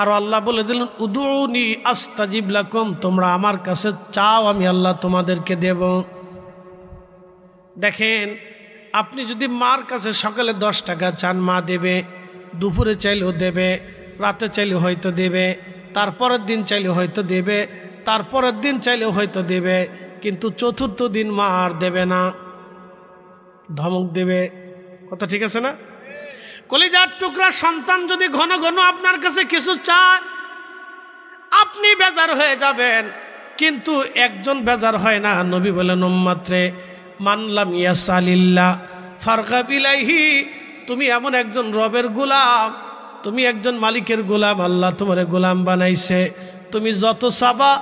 আর আল্লাহ বলে দিলেন উদুনি আস্তাজিব লাকুম, তোমরা আমার কাছে চাও, আমি আল্লাহ তোমাদেরকে দেব। দেখেন, আপনি যদি মার কাছে সকালে 10 টাকা চান, মা দেবে, দুপুরে চাইলেও দেবে, রাতে চাইলেও হয়তো দেবে, তারপরের দিন চাইলেও হয়তো দেবে, তারপরের দিন চাইলেও হয়তো দেবে, কিন্তু চতুর্থ দিন মা আর দেবে না, ধমক দেবে। কথা ঠিক আছে না? কলিজার টুকরা সন্তান যদি ঘন ঘন আপনার কাছে কিছু চায়, আপনি বেজার হয়ে যাবেন, কিন্তু একজন বেজার হয় না। নবী বলেন উম্মতরে মানলাম ইয়াসালিল্লাহ ফারগাব ইলাইহি, তুমি এমন একজন রবের গোলাম, তুমি একজন মালিকের গোলাম, আল্লাহ তোমারে গোলাম বানাইছে, তুমি যত চাবা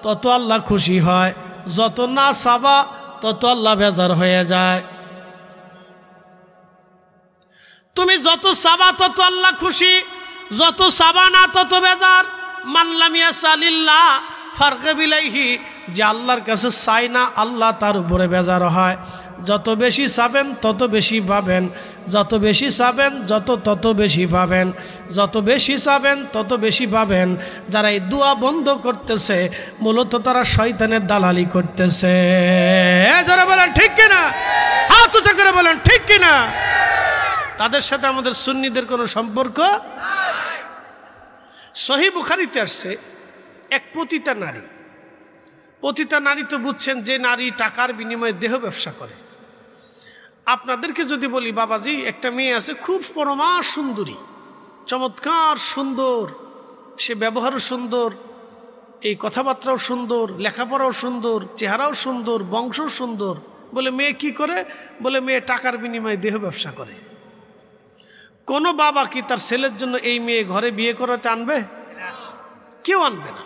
তত আল্লাহ খুশি হয়, যত না চাবা তত আল্লাহ বেজার হয়ে যায়। তুমি যত চাবা তত আল্লাহ খুশি, যত চাবা না তত বেজার। মানলাম ইয়াসালিল্লাহ ফারগাব ইলাইহি, যে আল্লাহর কাছে চাই না আল্লাহ তার উপরে বেজার হয়। যত বেশি চাবেন তত বেশি পাবেন, যত বেশি চাবেন তত বেশি পাবেন, যত বেশি চাবেন তত বেশি পাবেন। যারা এই দোয়া বন্ধ করতেছে মূলত তারা শয়তানের দালালি করতেছে। যারা বলেন ঠিক কিনা, হাত উঁচা করে বলেন ঠিক কিনা। তাদের সাথে আমাদের সুন্নিদের কোনো সম্পর্ক। সহিহ বুখারীতে আসছে, এক পতিতা নারী, পতিতা নারী তো বুঝছেন, যে নারী টাকার বিনিময়ে দেহ ব্যবসা করে। আপনাদেরকে যদি বলি বাবাজি, একটা মেয়ে আছে খুব পরমা সুন্দরী, চমৎকার সুন্দর, সে ব্যবহারও সুন্দর, এই কথাবার্তাও সুন্দর, লেখাপড়াও সুন্দর, চেহারাও সুন্দর, বংশও সুন্দর, বলে মেয়ে কি করে? বলে মেয়ে টাকার বিনিময়ে দেহ ব্যবসা করে। কোনো বাবা কি তার ছেলের জন্য এই মেয়ে ঘরে বিয়ে করাতে আনবে? কেউ আনবে না,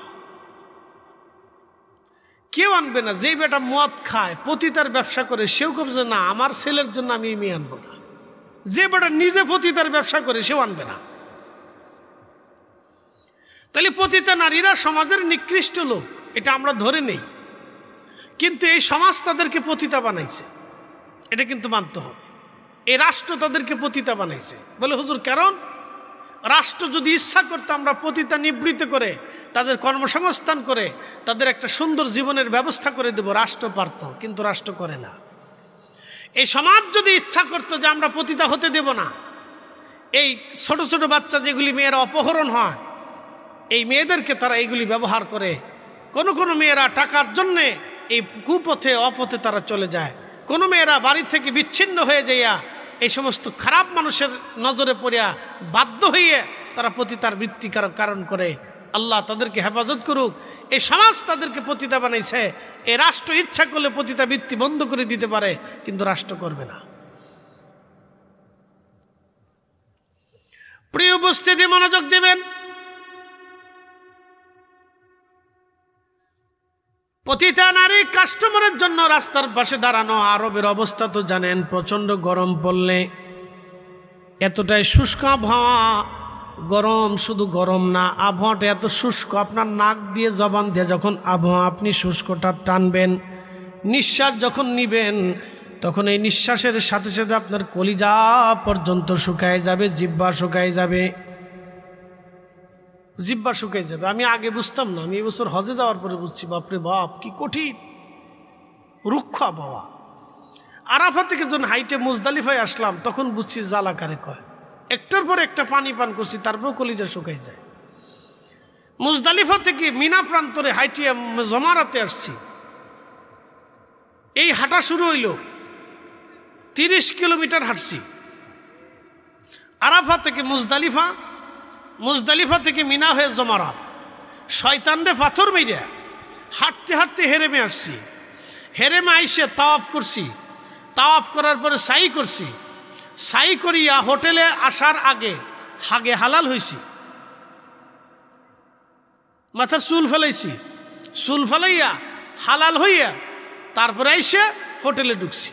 কেউ আনবে না। যেই বেটা মদ খায়, পতিতার ব্যবসা করে, সেও কবে না আমার ছেলের জন্য আমি এই মেয়ে আনবো না। যে বেটা নিজে পতিতার ব্যবসা করে সেও আনবে না। তাহলে পতিতা নারীরা সমাজের নিকৃষ্ট লোক, এটা আমরা ধরে নেই, কিন্তু এই সমাজ তাদেরকে পতিতা বানাইছে, এটা কিন্তু মানতে হবে। এই রাষ্ট্র তাদেরকে পতিতা বানাইছে। বলে হুজুর কারণ? রাষ্ট্র যদি ইচ্ছা করতো আমরা পতিতা নিবৃত্ত করে তাদের কর্মসংস্থান করে তাদের একটা সুন্দর জীবনের ব্যবস্থা করে দেব, রাষ্ট্র পারত, কিন্তু রাষ্ট্র করে না। এই সমাজ যদি ইচ্ছা করতো যে আমরা পতিতা হতে দেব না, এই ছোট ছোট বাচ্চা যেগুলি মেয়েরা অপহরণ হয়, এই মেয়েদেরকে তারা এইগুলি ব্যবহার করে। কোনো মেয়েরা টাকার জন্যে এই কুপথে অপথে তারা চলে যায়, কোনো মেয়েরা বাড়ি থেকে বিচ্ছিন্ন হয়ে যাইয়া এই সমস্ত খারাপ মানুষের নজরে পড়িয়া বাধ্য হইয়া তারা পতিতার বৃত্তির কারণ করে। আল্লাহ তাদেরকে হেফাজত করুক। এই সমাজ তাদেরকে পতিতা বানাইছে। এই রাষ্ট্র ইচ্ছা করলে পতিতা বৃত্তি বন্ধ করে দিতে পারে, কিন্তু রাষ্ট্র করবে না। প্রিয় উপস্থিতি, মনোযোগ দিবেন। পতিতা নারী কাস্টমারের জন্য রাস্তার পাশে দাঁড়ানো। আরবের অবস্থা তো জানেন, প্রচণ্ড গরম পড়লে এতটাই শুষ্ক আবহাওয়া, গরম শুধু গরম না, আবহাওয়াটা এত শুষ্ক, আপনার নাক দিয়ে জবান দিয়ে যখন আবহাওয়া আপনি শুষ্কটা টানবেন, নিঃশ্বাস যখন নিবেন, তখন এই নিঃশ্বাসের সাথে সাথে আপনার কলিজা পর্যন্ত শুকায় যাবে, জিহ্বা শুকায় যাবে, জিহ্বা শুকায় যাবে। আমি আগে বুঝতাম না, আমি এবছর হজে যাওয়ার পরে বুঝছি, বাপরে বাপ কি কঠিন রুক্ষ আবহাওয়া। আরাফা থেকে যখন হাইটে মুজদালিফায় আসলাম তখন বুঝছি জালাকারে কয়। একটার পর একটা পানি পান করছি, তারপর কলিজা শুকাই যায়। মুজদালিফা থেকে মিনা প্রান্তরে হাইটিয়া জমারাতে আসছি, এই হাঁটা শুরু হইল, 30 কিলোমিটার হাঁটছি। আরাফা থেকে মুজদালিফা, মুজদালিফা থেকে মিনা হয়ে জমারাত, শয়তানরে পাথর মেরে হাঁটতে হাঁটতে হেরেমে আসছি। হেরেমে আইসে তাওয়াফ করছি, তাওয়াফ করার পরে সাই করছি, সাই করিয়া হোটেলে আসার আগে হাগে হালাল হয়েছি, মাথার চুল ফেলাইছি, চুল ফেলাইয়া হালাল হইয়া তারপরে আইসে হোটেলে ঢুকছি,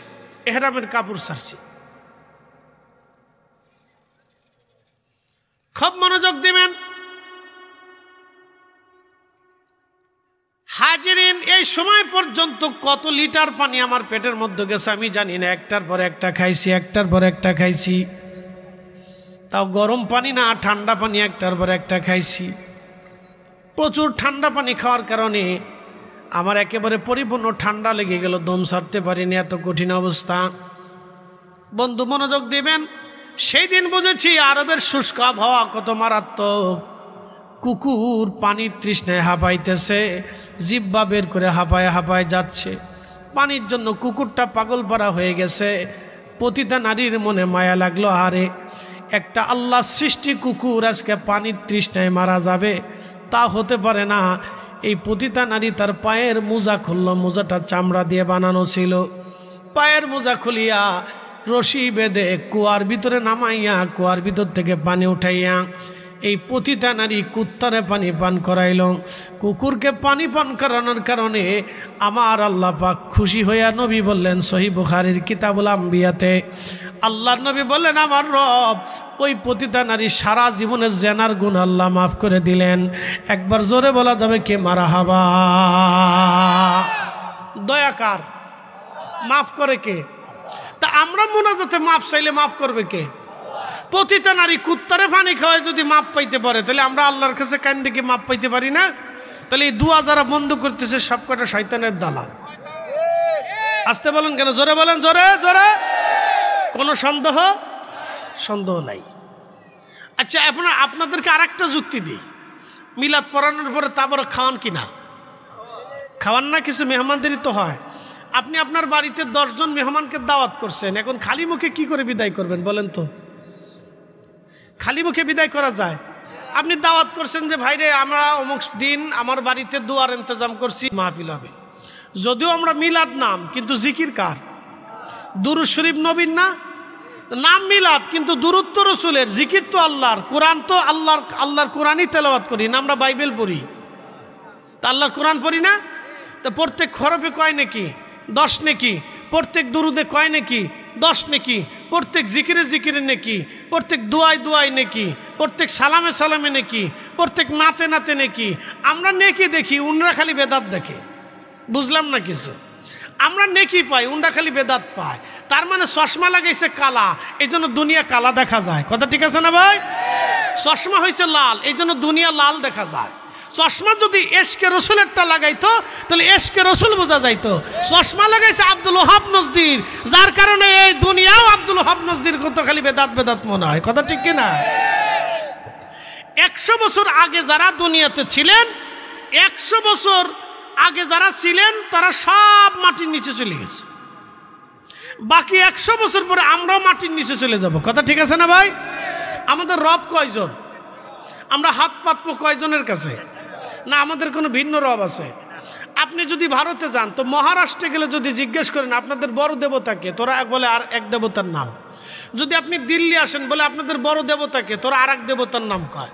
এহরামের কাপড় ছাড়ছি। খুব মনোযোগ দিবেন। হাজিরিন, এই সময় পর্যন্ত কত লিটার পানি আমার পেটের মধ্যে গেছে আমি জানি না। একটার পর একটা খাইছি, একটার পর একটা খাইছি, তাও গরম পানি না, ঠান্ডা পানি একটার পর একটা খাইছি। প্রচুর ঠান্ডা পানি খাওয়ার কারণে আমার একেবারে পরিপূর্ণ ঠান্ডা লেগে গেল, দম ছাড়তে পারিনি, এত কঠিন অবস্থা। বন্ধু মনোযোগ দিবেন, সেই দিন বুঝেছি আরবের শুষ্ক আবহাওয়া কত মারাত্মক। কুকুর পানির তৃষ্ণায় হাঁপাইতেছে, জিহ্বা বের করে হাঁপায় হাঁপায় যাচ্ছে। পানির জন্য কুকুরটা পাগল পারা হয়ে গেছে। পতিতা নারীর মনে মায়া লাগলো, আরে একটা আল্লাহ সৃষ্টি কুকুর আজকে পানির তৃষ্ণায় মারা যাবে, তা হতে পারে না। এই পতিতা নারী তার পায়ের মোজা খুলল, মোজাটা চামড়া দিয়ে বানানো ছিল। পায়ের মোজা খুলিয়া রশি বেঁধে কুয়ার ভিতরে নামাইয়া কুয়ার ভিতর থেকে পানি উঠাইয়া এই পতিতা নারী কুত্তারে পানি পান করাইল। কুকুরকে পানি পান করানোর কারণে আমার আল্লাহ পাক খুশি হইয়া নবী বললেন, সহিহ বুখারীর কিতাবুল আম্বিয়াতে আল্লাহর নবী বললেন, আমার রব ওই পতিতা নারী সারা জীবনের জেনার গুণ আল্লাহ মাফ করে দিলেন। একবার জোরে বলা যাবে কে মারহাবা। দয়াকার, মাফ করে কে? তা আমরা মুনাজাতে মাফ চাইলে মাফ করবে কে? পতিতা নারী কুত্তারে পানি খাওয়ায় যদি মাপ পাইতে পারে, তাহলে আমরা আল্লাহর কাছে কান দিকে মাপ পাইতে পারি না? তাহলে এই দুয়া যারা বন্ধ করতেছে সবকটা শয়তানের দালাল। আসতে বলেন কেন? জোরে বলেন, জোরে জোরে। কোনো সন্দেহ নাই। আচ্ছা, আপনাদেরকে আরেকটা যুক্তি দিই। মিলাদ পড়ানোর পরে তারপরে খাওয়ান কিনা? খাওয়ান না, কিছু মেহমানদেরই তো হয়। আপনি আপনার বাড়িতে 10 জন মেহমানকে দাওয়াত করছেন, এখন খালি মুখে কি করে বিদায় করবেন বলেন তো? খালি মুখে বিদায় করা যায়? আপনি দাওয়াত করছেন যে ভাইরে আমরা অমুক দিন আমার বাড়িতে দোয়ার ইন্তজাম করছি, মাহফিল হবে। যদিও আমরা মিলাদ নাম, কিন্তু জিকির কার? দুরূদ শরীফ নবীর না? নাম মিলাদ, কিন্তু দুরূদ তো রাসূলের, জিকির তো আল্লাহর, কোরআন তো আল্লাহর কোরআনই তেলাওয়াত করি না, আমরা বাইবেল পড়ি। তা আল্লাহর কোরআন পড়ি না? তো প্রত্যেক হরফে কয় নাকি? 10 নেকি। প্রত্যেক দুরুদে কয় নাকি? 10 নেকি। প্রত্যেক জিকিরে নেকি। প্রত্যেক দোয়ায় নেকি। প্রত্যেক সালামে নেকি। প্রত্যেক নাতে নেকি। আমরা নেকি দেখি, উনরা খালি বেদাত দেখে। বুঝলাম না কিছু। আমরা নেকি পাই, উনরা খালি বেদাত পায়। তার মানে চশমা লাগাইছে কালা, এই জন্য দুনিয়া কালা দেখা যায়। কথা ঠিক আছে না ভাই? চশমা হয়েছে লাল, এই জন্য দুনিয়া লাল দেখা যায়। চশমা যদি এশকে রসুলেরটা লাগাইতো তাহলে এশকে রসুল বোঝা যাইতো। চশমা লাগাইছে আব্দুল ওহাব নজদির, যার কারণে এই দুনিয়াও আব্দুল ওহাব নজদির কত খালি বেদাত মনে হয়। কথা ঠিক কিনা? 100 বছর আগে যারা দুনিয়াতে ছিলেন, 100 বছর আগে যারা ছিলেন তারা সব মাটির নিচে চলে গেছে। বাকি 100 বছর পরে আমরাও মাটির নিচে চলে যাব। কথা ঠিক আছে না ভাই? আমাদের রব কয়জন? আমরা হাত পাতবো কয়জনের কাছে? না আমাদের কোনো ভিন্ন রব আছে? আপনি যদি ভারতে যান তো মহারাষ্ট্রে গেলে যদি জিজ্ঞেস করেন আপনাদের বড় দেবতাকে, তোরা বলে আর এক দেবতার নাম। যদি আপনি দিল্লি আসেন বলে আপনাদের বড় দেবতাকে, তোরা আর এক দেবতার নাম কয়।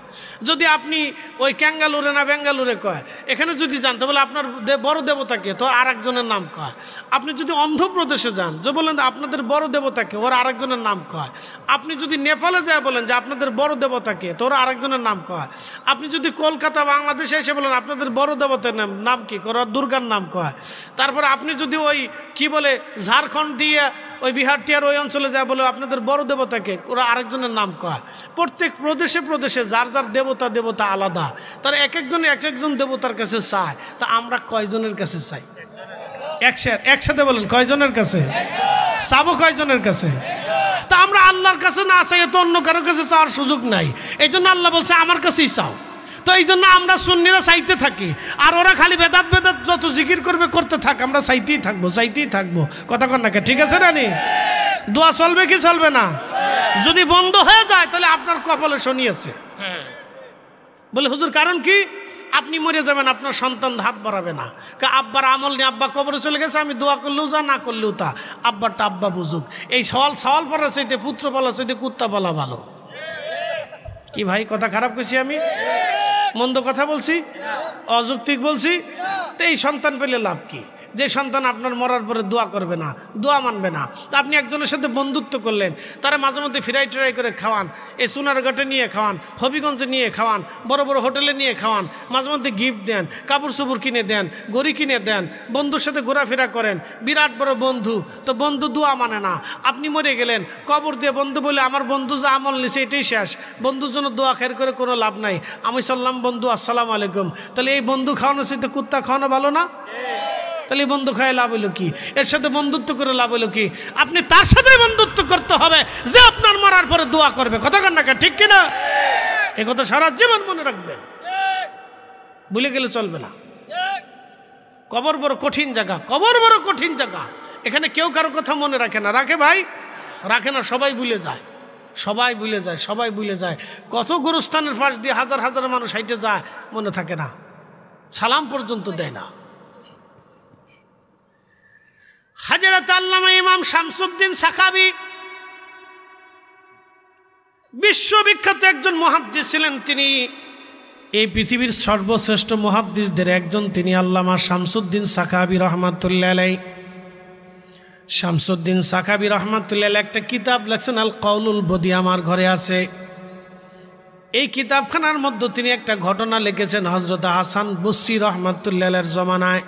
যদি আপনি ওই ক্যাঙ্গালুরে না বেঙ্গালুরে কয়, এখানে যদি যান তো বলে আপনার বড় দেবতাকে, তোর আর একজনের নাম কয়। আপনি যদি অন্ধ্রপ্রদেশে যান যে বলেন আপনাদের বড় দেবতাকে, ওর আরেকজনের নাম কয়। আপনি যদি নেপালে যায় বলেন যে আপনাদের বড় দেবতাকে, তোর আরেকজনের নাম কয়। আপনি যদি কলকাতা বাংলাদেশে এসে বলেন আপনাদের বড় দেবতার নাম কি, ওর দুর্গার নাম কয়। তারপরে আপনি যদি ওই কি বলে ঝাড়খণ্ড দিয়ে ওই বিহার টিয়ার ওই অঞ্চলে যায় বলে আপনাদের বড় দেবতাকে, ওরা আরেকজনের নাম কয়। প্রত্যেক প্রদেশে যার যার দেবতা আলাদা, তারা এক একজন দেবতার কাছে চায়। তা আমরা কয়জনের কাছে চাই? একসাথে বলেন, কয়জনের কাছে চাবো? কয়জনের কাছে? তা আমরা আল্লাহর কাছে না চাই তো অন্য কারো কাছে চাওয়ার সুযোগ নাই। এই জন্য আল্লাহ বলছে আমার কাছেই চাও। তো এই জন্য আমরা সুন্নিরা চাইতে থাকি, আর ওরা খালি বেদাত যত জিকির করবে করতে থাক, আমরা চাইতেই থাকবো। কথা কন না? ঠিক আছে না? দোয়া চলবে কি চলবে না? যদি বন্ধ হয়ে যায় তাহলে আপনার কপালে শনি আছে। বলে হুজুর কারণ কি? আপনি মরে যাবেন, আপনার সন্তান হাত বাড়াবে না। আব্বার আমল নিয়ে আব্বা কবরে চলে গেছে, আমি দোয়া করলেও যা, না করলেও তা। আব্বারটা আব্বা বুঝুক। এই সওয়াল পালার চাইতে পুত্র পালার চাইতে কুত্তা পালা ভালো। কি ভাই কথা খারাপ কইছি আমি? মন্দ কথা বলছি? অযৌক্তিক বলছি? তো এই সন্তান পেলে লাভ কি? যে সন্তান আপনার মরার পরে দোয়া করবে না, দোয়া মানবে না। তা আপনি একজনের সাথে বন্ধুত্ব করলেন, তারা মাঝে মধ্যে ফিরাই টিরাই করে খাওয়ান, এই সোনারঘাটে নিয়ে খাওয়ান, হবিগঞ্জে নিয়ে খাওয়ান, বড় বড় হোটেলে নিয়ে খাওয়ান, মাঝে মধ্যে গিফট দেন, কাপড় চোপড় কিনে দেন, গড়ি কিনে দেন, বন্ধুর সাথে ঘোরাফেরা করেন, বিরাট বড় বন্ধু। তো বন্ধু দোয়া মানে না। আপনি মরে গেলেন, কবর দিয়ে বন্ধু বলে আমার বন্ধু যা আমল নিছে এটাই শেষ, বন্ধুর জন্য দোয়া খের করে কোনো লাভ নাই। আমি সাল্লাম বন্ধু আসসালামু আলাইকুম। তাহলে এই বন্ধু খাওয়ানোর সাথে কুত্তা খাওয়ানো ভালো না? তাহলে এই বন্ধু খায় লাভ হলো কি? এর সাথে বন্ধুত্ব করে লাভ হলো কি? আপনি তার সাথে বন্ধুত্ব করতে হবে যে আপনার মরার পরে দোয়া করবে। কথা কান না, ঠিক কিনা? এই কথা সারা জীবন মনে রাখবেন, ভুলে গেলে চলবে না। কবর বড় কঠিন জায়গা, কবর বড় কঠিন জায়গা। এখানে কেউ কারো কথা মনে রাখে না। রাখে ভাই? রাখে না, সবাই ভুলে যায়, সবাই ভুলে যায়, সবাই ভুলে যায়। কত গুরুস্থানের পাশ দিয়ে হাজার হাজার মানুষ হাইটে যায়, মনে থাকে না, সালাম পর্যন্ত দেয় না। হযরত আল্লামা ইমাম শামসুদ্দিন সাখাবী বিশ্ববিখ্যাত একজন মুহাদ্দিস ছিলেন। তিনি এই পৃথিবীর সর্বশ্রেষ্ঠ মুহাদ্দিসদের একজন, তিনি আল্লামা শামসুদ্দিন সাখাবী রহমাতুল্লাহ আলাইহি। শামসুদ্দিন সাখাবী রহমাতুল্লাহ আলাইহি একটা কিতাব লেখছেন, আল কাউলুল বদী, আমার ঘরে আছে। এই কিতাবখানার মধ্যে তিনি একটা ঘটনা লিখেছেন। হযরত হাসান বসরি রহমাতুল্লাহ আলাইহির জমানায়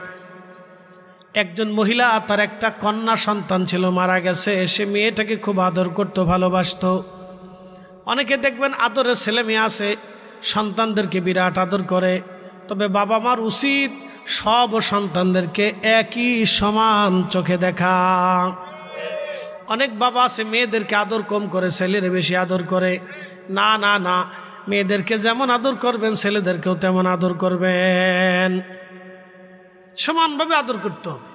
একজন মহিলা, তার একটা কন্যা সন্তান ছিল, মারা গেছে। সে মেয়েটাকে খুব আদর করতো, ভালোবাসতো। অনেকে দেখবেন আদরের ছেলে মেয়ে আছে, সন্তানদেরকে বিরাট আদর করে। তবে বাবা মার উচিত সব সন্তানদেরকে একই সমান চোখে দেখা। অনেক বাবা আছে মেয়েদেরকে আদর কম করে, ছেলেরে বেশি আদর করে। না না না, মেয়েদেরকে যেমন আদর করবেন ছেলেদেরকেও তেমন আদর করবেন। সমানভাবে আদর করতে হবে,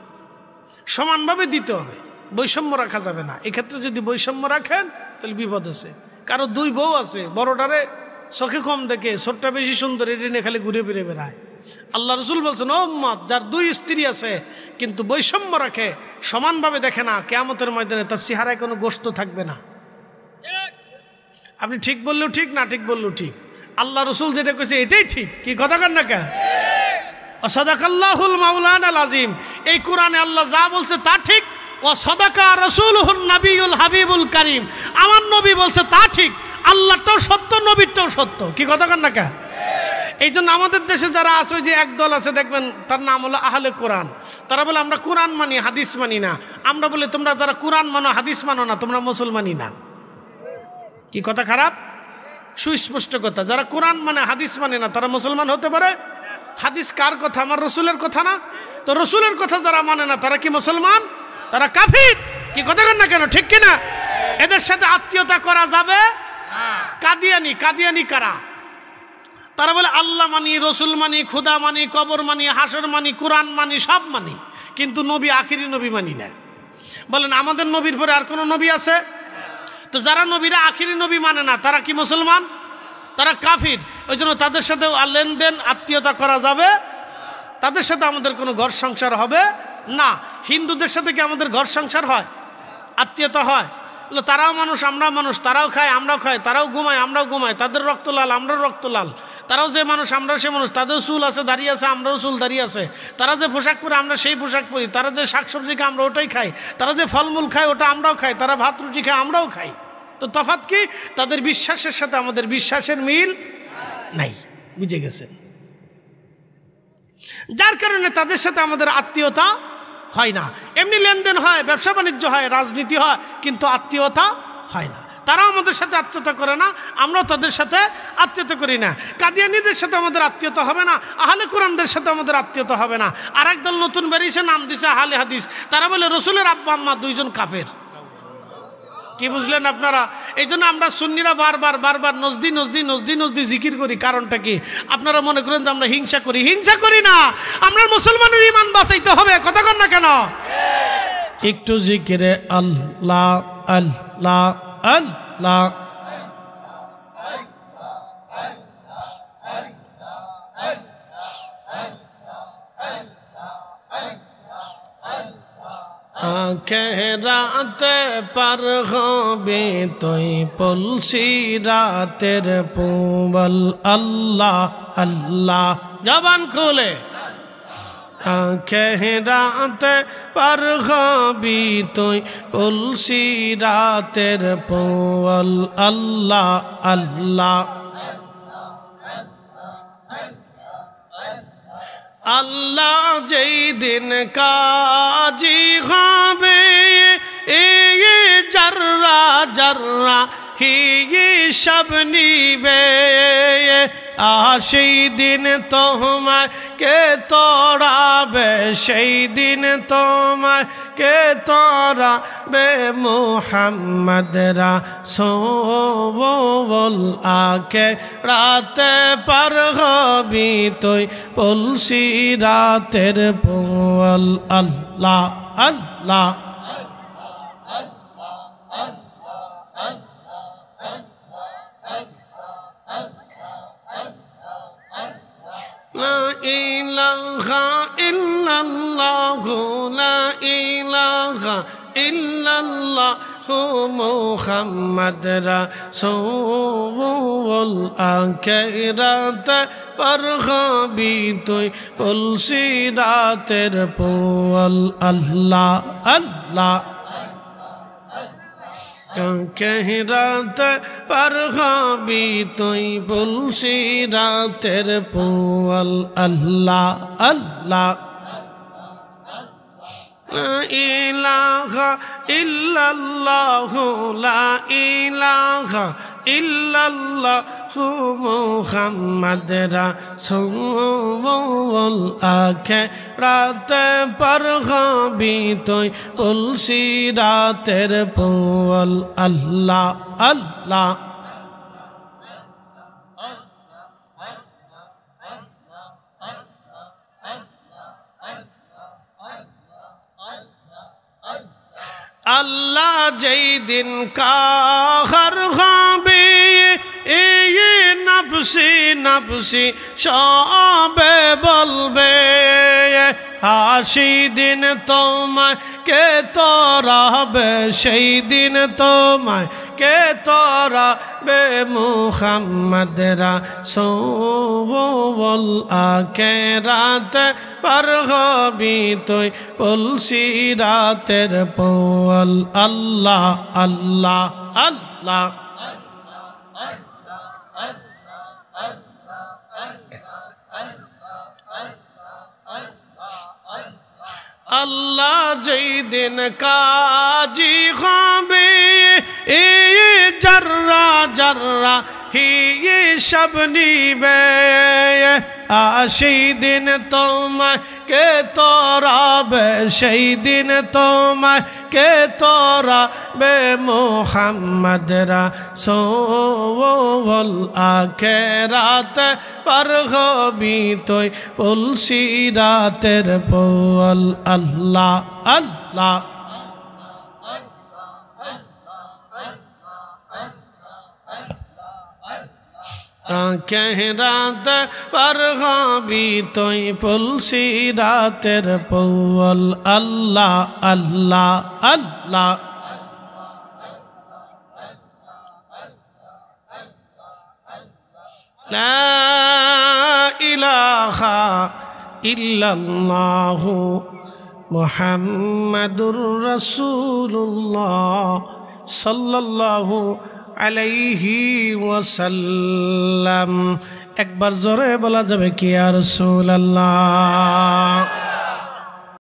সমানভাবে দিতে হবে, বৈষম্য রাখা যাবে না। এক্ষেত্রে যদি বৈষম্য রাখেন তাহলে বিপদ আছে। কারো দুই বউ আছে, বড়টারে চোখে কম দেখে, ছোটটা বেশি সুন্দর, এটা নিয়ে খালি ঘুরে ফিরে বেড়ায়। আল্লাহ রসুল বলছেন, ও উম্মত, যার দুই স্ত্রী আছে কিন্তু বৈষম্য রাখে, সমানভাবে দেখে না, কিয়ামতের ময়দানে তার চেহারায় কোনো গোশত থাকবে না। আপনি ঠিক বললেও ঠিক, না ঠিক বললেও ঠিক, আল্লাহ রসুল যেটা কইছে এটাই ঠিক। কি কথা কন না কে? সাদাকাল্লাহুল মাওলানাল আযীম। এই কোরআনে আল্লাহ যা বলছে তা ঠিক। ও সাদাকা রাসূলুহুন নবিয়ুল হাবিবুল কারীম, আমার নবী বলছে তা ঠিক। আল্লাহটাও সত্য, নবীরটাও সত্য। কি কথা কন না কে? এই জন্য আমাদের দেশে যারা আছে, ওই যে একদল আছে দেখবেন, তার নাম হলো আহলে কোরআন। তারা বলে আমরা কোরআন মানি, হাদিস মানি না। আমরা বলি তোমরা যারা কোরআন মানো, হাদিস মানো না, তোমরা মুসলমানই না। কি কথা খারাপ? সুস্পষ্ট কথা। যারা কোরআন মানে, হাদিস মানে না, তারা মুসলমান হতে পারে? হাদিস কার কথা? আমার রসুলের কথা না? তো রসুলের কথা যারা মানে না, তারা কি মুসলমান? তারা কাফির। কি কথা কন না কেন? ঠিক কিনা? এদের সাথে আত্মীয়তা করা যাবে? কাদিয়ানি। কাদিয়ানি কারা? তারা বলে আল্লাহ মানি, রসুল মানি, খুদা মানি, কবর মানি, হাসর মানি, কোরআন মানি, সব মানি, কিন্তু নবী, আখিরি নবী মানি না। বলেন আমাদের নবীর পরে আর কোনো নবী আছে? তো যারা নবীরা আখিরি নবী মানে না, তারা কি মুসলমান? তারা কাফির। ওই জন্য তাদের সাথে লেনদেন, আত্মীয়তা করা যাবে? তাদের সাথে আমাদের কোনো ঘর সংসার হবে না। হিন্দুদের সাথে কি আমাদের ঘর সংসার হয়, আত্মীয়তা হয়? তারাও মানুষ, আমরা মানুষ, তারাও খায় আমরাও খাই, তারাও ঘুমায় আমরাও ঘুমাই, তাদের রক্ত লাল আমরাও রক্ত লাল, তারাও যে মানুষ আমরা সে মানুষ, তাদের চুল আছে দাঁড়িয়ে আছে আমরাও চুল দাঁড়িয়ে আছে, তারা যে পোশাক পরে আমরা সেই পোশাক পরি, তারা যে শাকসবজি খায় আমরা ওটাই খাই, তারা যে ফলমূল খায় ওটা আমরাও খাই, তারা ভাত রুটি খায় আমরাও খাই। তো তফাৎ কি? তাদের বিশ্বাসের সাথে আমাদের বিশ্বাসের মিল নাই। বুঝে গেছেন? যার কারণে তাদের সাথে আমাদের আত্মীয়তা হয় না। এমনি লেনদেন হয়, ব্যবসা বাণিজ্য হয়, রাজনীতি হয়, কিন্তু আত্মীয়তা হয় না। তারাও আমাদের সাথে আত্মীয়তা করে না, আমরাও তাদের সাথে আত্মীয়তা করি না। কাদিয়ানীদের সাথে আমাদের আত্মীয়তা হবে না, আহলে কোরআনদের সাথে আমাদের আত্মীয়তা হবে না। আর একদল নতুন বেরিয়েছে, নাম দিছে আহলে হাদিস। তারা বলে রসুলের আব্বা আম্মা দুইজন কাফের। কি বুঝলেন আপনারা? এই জন্য আমরা সুন্নিরা বারবার বারবার নজদি নজদি নজদি নজদি জিকির করি। কারণটা কি? আপনারা মনে করেন যে আমরা হিংসা করি। হিংসা করি না, আমরা মুসলমানের ঈমান বাঁচাইতে হবে। কথা কন না কেন? একটু জিকিরে আল্লাহ আল্লাহ আল্লাহ। রাতে পার হবে তুই পলসি রাতের পুবল। আল্লাহ আল্লাহ। জবান খুলে রাত পার হবি তুই তুলসী রাতের পোয়াল আল্লাহ আল্লাহ আল্লাহ যেই দিন কাজী হবে জর্রা জর্রা হিসাব নিবে সেই দিন তোমায় কে তোড়াবে সেই দিন তোমায় কে তোড়াবে মুহাম্মদ রাসূল আকে রাতে পার হবি তুই তুলসী রাতের পোয়াল আল্লাহ আল্লাহ লা ইলাহা ইল্লাল্লাহ লা ইলাহা ইল্লাল্লাহ মুহাম্মদ রাসূল আখিরাত পার হবি তুই তুলসী রাতের পোয়াল আল্লাহ আল্লাহ রাত পার হবি তুই তুলসী রাতের পোয়াল আল্লাহ আল্লাহ লা ইলাহা ইল্লাল্লাহ লা ইলাহা ইল্লাল্লাহ মুহাম্মদ রাসূল আখিরাত পার হবি তুই তুলসী রাতের পোয়াল আল্লাহ আল্লাহ আল্লাহ যেই দিন কাহার হবে নফসি নফসি সবে বলবে সেই দিন তোমায় কে তোড়াবে সেই দিন তোমায় কে তোড়াবে মুহাম্মদ রাসূল আখিরাত পার হবি তুই তুলসী রাতের পোয়াল আল্লাহ আল্লাহ আল্লাহ আল্লাহ যেই দিন কাজী হবে জর্রা জর্রা হিসাব নিবে সেই দিন তোমায় কে তোড়াবে সেই দিন তোমায় কে তোড়াবে মুহাম্মদ রাসূল আখিরাত পার হবি তুই তুলসী রাতের পোয়াল আল্লাহ আল্লাহ রাত পার হবি তুই তুলসী রাতের পোয়াল আল্লাহ আল্লাহ আল্লাহ লা ইলাহা ইল্লাল্লাহ মুহাম্মাদুর রাসূলুল্লাহ সাল্লাল্লাহু আলাইহি ওয়াসাল্লাম। একবার জোরে বলা যাবে কি ইয়া রাসূলুল্লাহ।